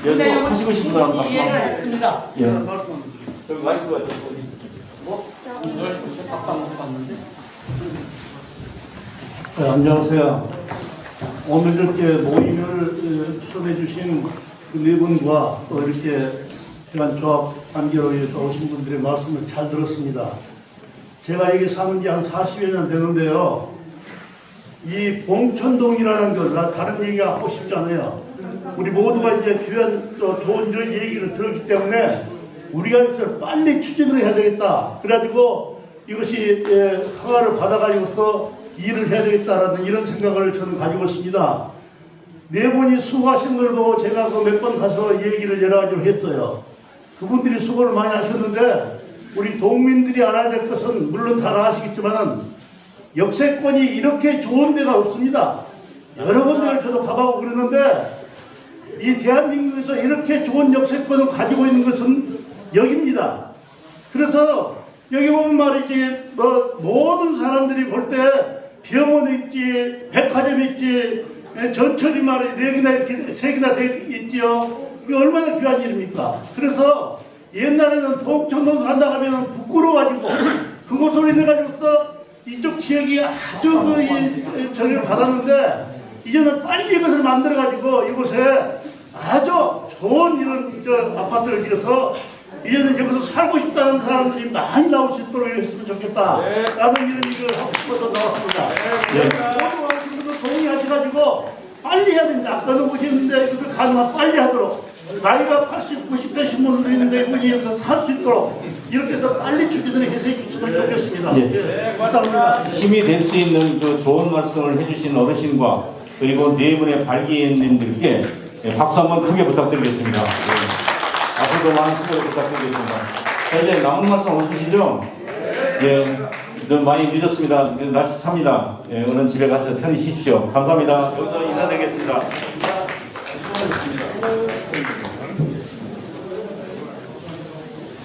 또 내용을 하시고 싶은 사람 충분히 이해를 했습니다. 예. 여기 마이크가 어디 네, 안녕하세요. 오늘 이렇게 모임을 초대해 주신 네 분과 또 이렇게 시간 조합 관계로 위해서 오신 분들의 말씀을 잘 들었습니다. 제가 여기 사는 지 한 40여 년 되는데요. 이 봉천동이라는 걸 다른 얘기 하고 싶지 않아요. 우리 모두가 이제 귀한 좋은 이런 얘기를 들었기 때문에 우리가 이것을 빨리 추진을 해야 되겠다. 그래가지고 이것이 허가를 받아가지고서 일을 해야 되겠다라는 이런 생각을 저는 가지고 있습니다. 네 분이 수고하신 걸 보고 제가 몇 번 가서 얘기를 여러 가지로 했어요. 그분들이 수고를 많이 하셨는데 우리 동민들이 알아야 될 것은 물론 다 아시겠지만은 역세권이 이렇게 좋은 데가 없습니다. 여러 군데를 저도 가보고 그랬는데 이 대한민국에서 이렇게 좋은 역세권을 가지고 있는 것은 여기입니다. 그래서 여기 보면 말이지 모든 사람들이 볼 때 병원 있지, 백화점 있지, 전철이 말이 4개나 이렇게 3개나 돼 있지요. 이게 얼마나 귀한 일입니까? 그래서 옛날에는 포항청도 간다 하면 부끄러워가지고 그거 소리 내가지고서 이쪽 지역이 아주 그 저기를 받았는데 이제는 빨리 이것을 만들어가지고 이곳에 아주 좋은 이런 아파트를 지어서 이제는 여기서 살고 싶다는 사람들이 많이 나올 수 있도록 했으면 좋겠다. 라는 이런 일을 하고 싶어서 나왔습니다. 모두 하신 분들 동의하셔가지고 빨리 해야 됩니다. 아까도 보셨는데 이것을 가능한 빨리 하도록. 나이가 80, 90 되신 분들도 있는데 이분이 여기서 살 수 있도록 이렇게 해서 빨리 추진을 해서 해주시면 좋겠습니다. 감사합니다. 힘이 될 수 있는 그 좋은 말씀을 해주신 어르신과 그리고 네 분의 발기인님들께 박수 한번 크게 부탁드리겠습니다. 앞으로도 많은 수고를 부탁드리겠습니다. 자, 이제 남은 말씀 없으시죠? 예, 좀 많이 늦었습니다. 날씨 찹니다. 예, 오늘 집에 가서 편히 쉬십시오. 감사합니다. 여기서 인사드리겠습니다.